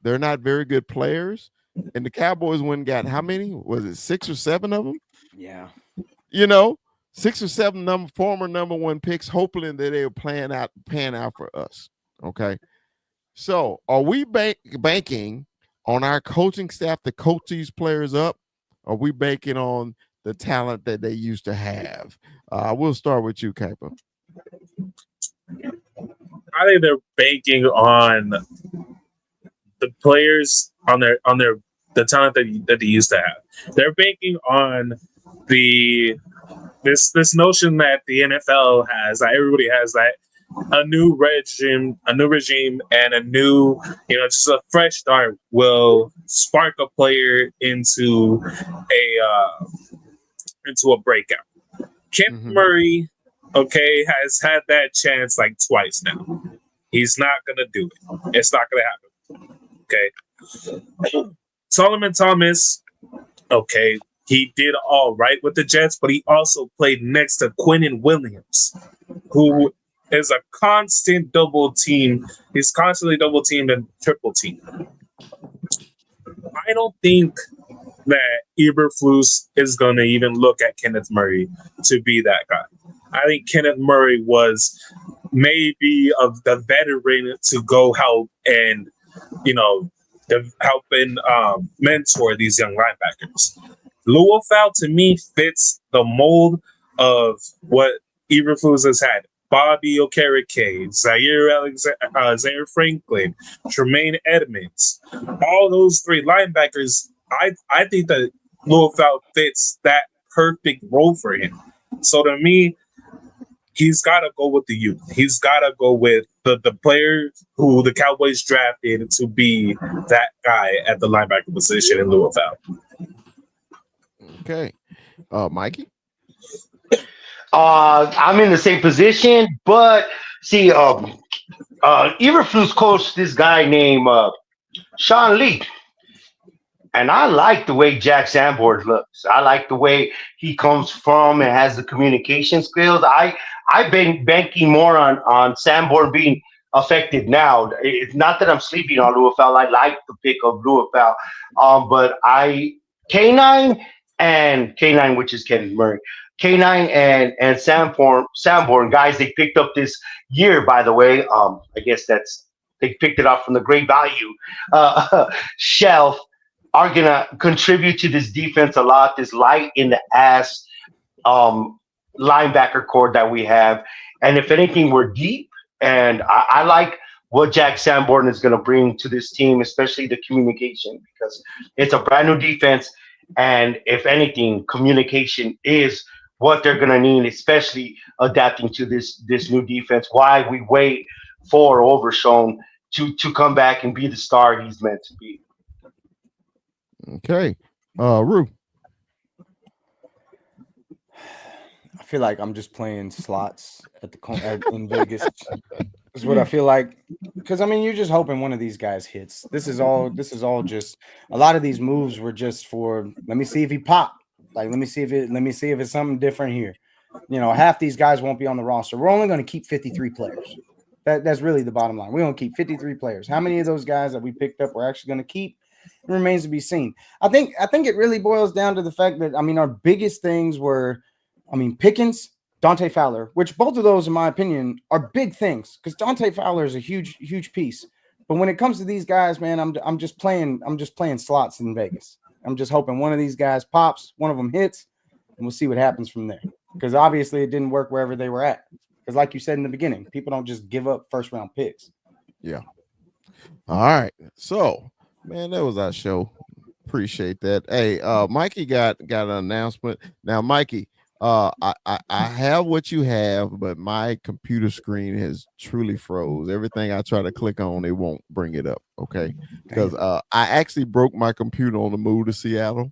They're not very good players. And the Cowboys went and got how many? Was it 6 or 7 of them?
Yeah.
6 or 7 former number one picks, hoping that they'll pan out for us. Okay. So are we banking on our coaching staff to coach these players up? Or are we banking on the talent that they used to have? We'll start with you, Kaipa.
I think they're banking on the players on the talent that they used to have. They're banking on this notion that the NFL has, that everybody has, that a new regime and a new, just a fresh start will spark a player into a breakout. Kent Murray, okay, has had that chance like twice now. He's not gonna do it. It's not gonna happen. Okay. Solomon Thomas, okay, he did all right with the Jets, but he also played next to Quinnen Williams, who is a constant double team. He's constantly double teamed and triple teamed. I don't think that Eberflus is going to even look at Kenneth Murray to be that guy. I think Kenneth Murray was maybe of the veteran to go help and, help and mentor these young linebackers. Louisville, to me, fits the mold of what Eberflus has had. Bobby Okereke, Zaire Franklin, Tremaine Edmonds, all those three linebackers. I think that Louisville fits that perfect role for him. So to me, he's got to go with the youth. He's got to go with the player who the Cowboys drafted to be that guy at the linebacker position in Louisville.
Okay. Mikey?
I'm in the same position, but see, Eberflus coached this guy named Sean Lee. And I like the way Jack Sanborn looks. I like the way he comes from and has the communication skills. I've been banking more on Sanborn being effective now. It's not that I'm sleeping on Louisville. I like the pick of Louisville. But K9, which is Kenneth Murray, K9 and Sanborn, guys they picked up this year, by the way. I guess they picked it up from the great value shelf, are gonna contribute to this defense a lot. This light in the ass linebacker core that we have, and if anything, we're deep. And I like what Jack Sanborn is going to bring to this team, especially the communication, because it's a brand new defense. And if anything, communication is what they're going to need, especially adapting to this new defense. Why we wait for overshown to come back and be the star he's meant to be.
Okay. Rue.
I feel like I'm just playing slots in Vegas. Is what I feel like, because I mean, you're just hoping one of these guys hits. This is all just a lot of these moves were just for let me see if he pop. Like let me see if it's something different here. Half these guys won't be on the roster. We're only going to keep 53 players. That's really the bottom line. We're going to keep 53 players. How many of those guys that we picked up we're actually going to keep? It remains to be seen. I think it really boils down to the fact that our biggest things were, Pickens, Dante Fowler, which both of those, in my opinion, are big things because Dante Fowler is a huge piece. But when it comes to these guys, man, I'm just playing slots in Vegas. I'm just hoping one of these guys pops, one of them hits, and we'll see what happens from there. Because obviously it didn't work wherever they were at. Because like you said in the beginning, people don't just give up first round picks.
Yeah. All right. So, man, that was our show. Appreciate that. Hey, Mikey got an announcement. Now, Mikey, I have what you have, but my computer screen has truly froze. Everything I try to click on, it won't bring it up. Okay, because I actually broke my computer on the move to Seattle.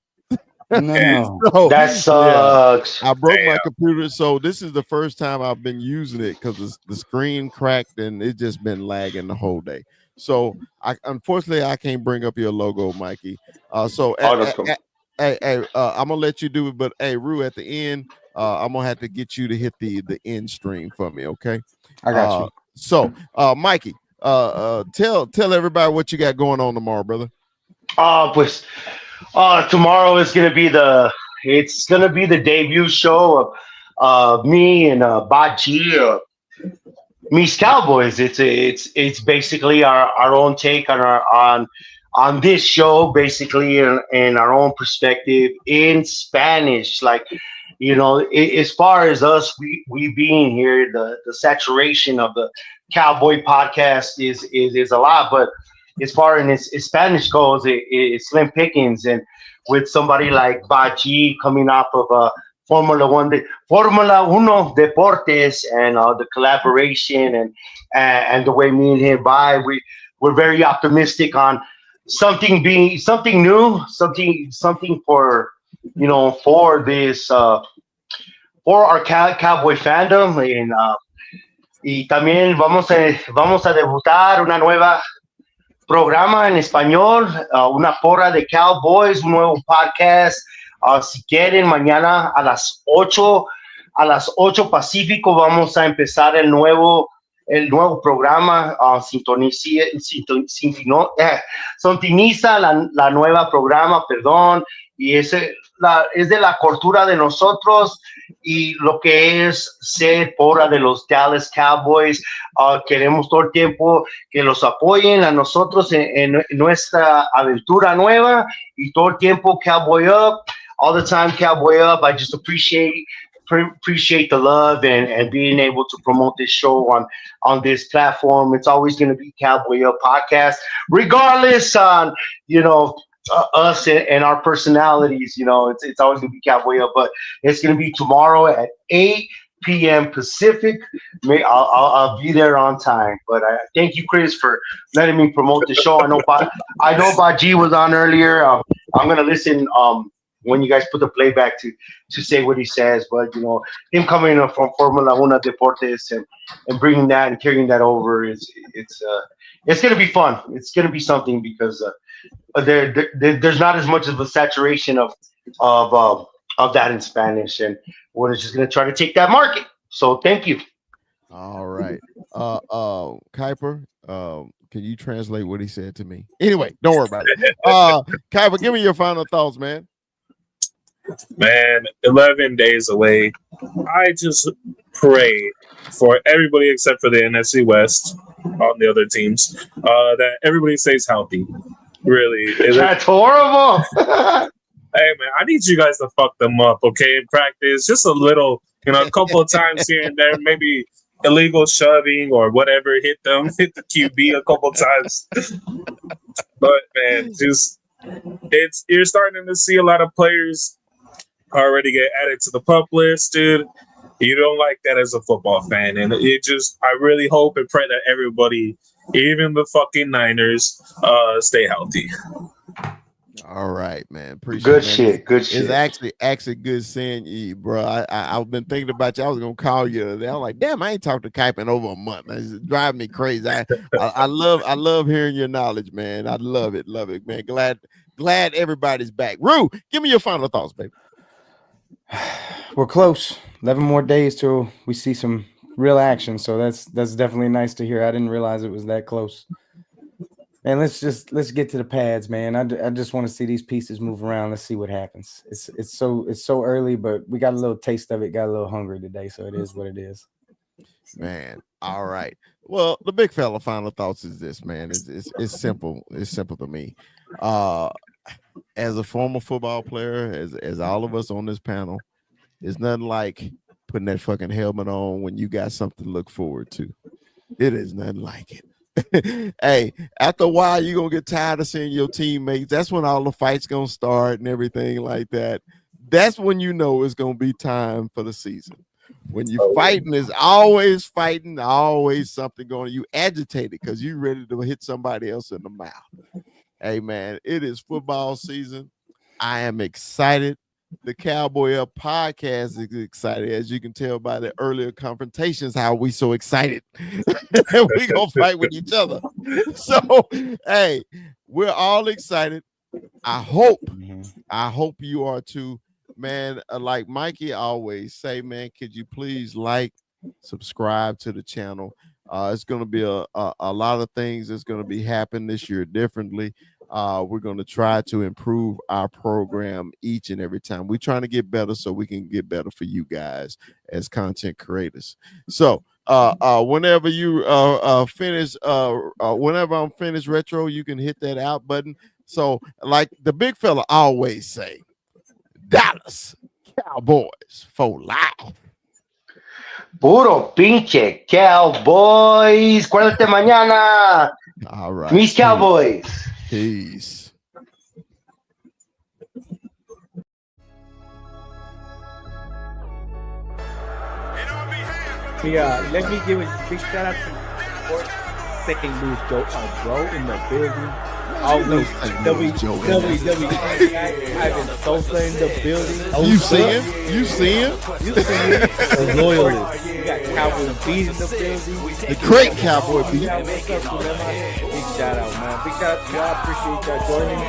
No,
so,
that sucks.
I broke my computer, so this is the first time I've been using it because the screen cracked and it's just been lagging the whole day. So, unfortunately I can't bring up your logo, Mikey. So
That's cool.
Hey, I'm gonna let you do it, but hey, Rue, at the end, I'm gonna have to get you to hit the end stream for me, okay?
I got you.
So, Mikey, tell everybody what you got going on tomorrow, brother.
Pues, tomorrow is gonna be the debut show of me and Baji, Me's Cowboys. It's basically our own take on this show, basically in our own perspective in Spanish. Like, as far as us, we being here, the saturation of the Cowboy podcast is a lot, but as far as Spanish goes, it's slim pickings, and with somebody like Baji coming off of Formula Uno Deportes, and the collaboration and the way me and him we're very optimistic on something new, something for for this for our cowboy fandom, y también vamos a debutar una nueva programa en español, una porra de Cowboys, un nuevo podcast. Si quieren, mañana a las 8 Pacífico vamos a empezar el nuevo programa. Sintoniza la nueva programa, perdón, y es de la cultura de nosotros y lo que es ser porra de los Dallas Cowboys. Queremos todo el tiempo que los apoyen a nosotros en nuestra aventura nueva, y todo el tiempo Cowboy Up, all the time Cowboy Up. I just appreciate the love and being able to promote this show on this platform. It's always going to be Cowboy Up podcast, regardless on us and our personalities. It's always going to be Cowboy Up, but it's going to be tomorrow at 8 p.m. Pacific. I'll be there on time. But I thank you, Chris, for letting me promote the show. I know Baji was on earlier. I'm going to listen when you guys put the playback to say what he says. But him coming from Formula Uno Deportes and bringing that and carrying that over it's going to be fun. It's going to be something because there's not as much of a saturation of that in Spanish, and we're just going to try to take that market. So thank you.
All right. Kuiper, can you translate what he said to me? Anyway, don't worry about it. Kuiper, give me your final thoughts, man.
Man, 11 days away. I just pray for everybody except for the NFC West on the other teams that everybody stays healthy. Really.
That's horrible.
Hey, man, I need you guys to fuck them up, okay, in practice. Just a little, a couple of times here and there, maybe illegal shoving or whatever, hit the QB a couple times. But, man, you're starting to see a lot of players already get added to the pup list, dude. You don't like that as a football fan, and I really hope and pray that everybody, even the fucking Niners, stay healthy.
All right, man. Appreciate
Good
it, man.
shit. Good shit.
It's actually good seeing you, bro. I've been thinking about you. I was gonna call you today. I'm like, damn, I ain't talked to Kipe in over a month. It's driving me crazy. I love hearing your knowledge, man. I love it, man. Glad everybody's back. Rue, give me your final thoughts, baby.
We're close. 11 more days till we see some real action. So that's definitely nice to hear. I didn't realize it was that close. Man, let's get to the pads, man. I just want to see these pieces move around. Let's see what happens. It's so early, but we got a little taste of it. Got a little hungry today, so it is what it is.
Man, all right. Well, the big fella final thoughts is this, man. It's simple. It's simple to me. As a former football player, as all of us on this panel, it's nothing like putting that fucking helmet on when you got something to look forward to. It is nothing like it. Hey, after a while, you're going to get tired of seeing your teammates. That's when all the fights going to start and everything like that. That's when you know it's going to be time for the season. When you're fighting, there's always fighting, always something going on. You agitated because you're ready to hit somebody else in the mouth. Hey, man, it is football season. I am excited. The Cowboy Up podcast is excited, as you can tell by the earlier confrontations, how we so excited. We gonna fight with each other. So, hey, we're all excited. I hope you are too, man. Like Mikey always say, man, could you please subscribe to the channel? It's gonna be a lot of things that's gonna be happening this year differently. We're going to try to improve our program each and every time. We're trying to get better so we can get better for you guys as content creators. So whenever you finish, whenever I'm finished, Retro, you can hit that out button. So like the big fella always say, Dallas Cowboys for life.
Puro pinche Cowboys. Cuídate mañana.
All right.
Mis Cowboys.
Peace.
Yeah, let me give a big shout out to St. Louis Joe, bro, in the building. Always WWE. Ivan Sosa in the building.
You see him?
Loyalist. You got Cowboy Beat in the building.
The great Cowboy Beat.
What's up, man? Big shout out, man. Big shout out to y'all. Appreciate y'all joining.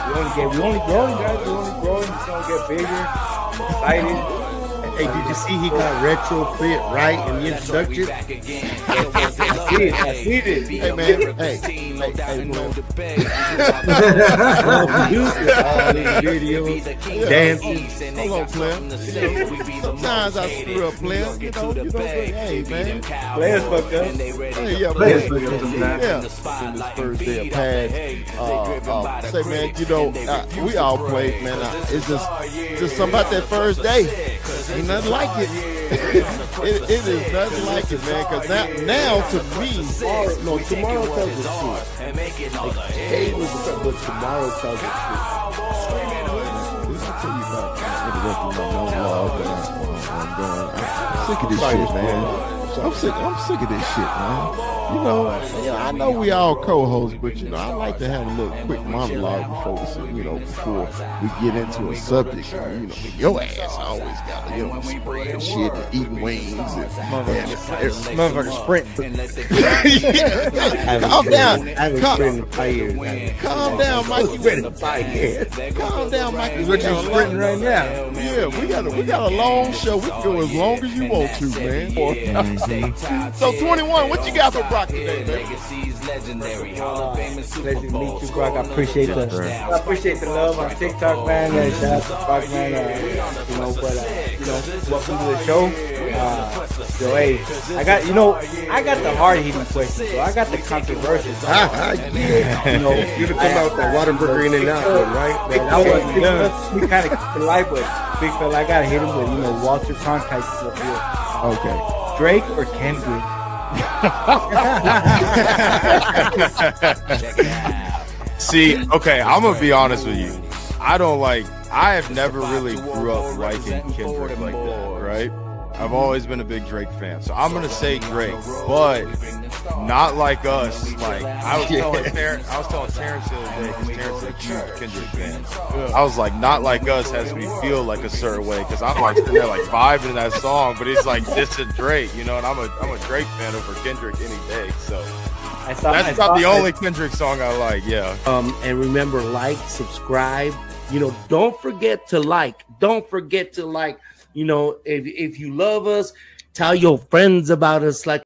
We only growing, guys. We only growing. It's gonna get bigger. Excited.
Hey, did you see he got retro fit right in the introduction?
I see it.
Hey, man. Hey,
all these videos, dancing.
Hold on, player. Sometimes I screw up, player. You know, hey, man.
Players fucked up.
Hey, yeah, players fucked up sometimes. Yeah. In this first day of pads. Say, man, you know, we all played, man. It's just something about that first day. Ain't nothing like it. It is nothing like it, man. Because now to me,
tomorrow tells the truth. Today was the fact, but tomorrow tells the truth. I'll tell you about I'm sick of this shit, man. I'm sick of this shit, man. You know, I know we all co-hosts, but you know, I like to have a little quick monologue before we get into a subject. You know, your ass always got to spray and shit and eating wings and
motherfucker sprinting.
Calm down.
I haven't sprinted in 5 years.
Calm down, Mikey. Calm down, Mikey.
What you sprinting right now?
Yeah, we got a long show. We can go as long as you want to, man. So 21, what you got for Brock today, man?
Pleasure to meet you, Brock. I appreciate the love on TikTok, man. Shout out to Brock, man. Welcome to the show. Hey, I got the hard hitting questions, so I got the controversial.
You come out with that Waterburger in and out, right?
That wasn't done. We kind of keep it light, but big fella, I gotta hit him with Walter Cronkite stuff here.
Okay.
Drake or Kendrick?
See, okay, I'm gonna be honest with you. I I have never really grew up liking Kendrick like that, right? I've always been a big Drake fan, so I'm gonna say Drake, but not like us. Like I was telling Terrence the other day, because Terrence is a huge Kendrick fan. I was like, not like us has me feel like a certain way, because I'm like sitting there like vibing in that song, but it's like this is Drake, you know, and I'm a Drake fan over Kendrick any day. So that's not the only Kendrick song I like. Yeah.
And remember, like, subscribe. You know, don't forget to like. Don't forget to like. You know, if you love us, tell your friends about us. Like.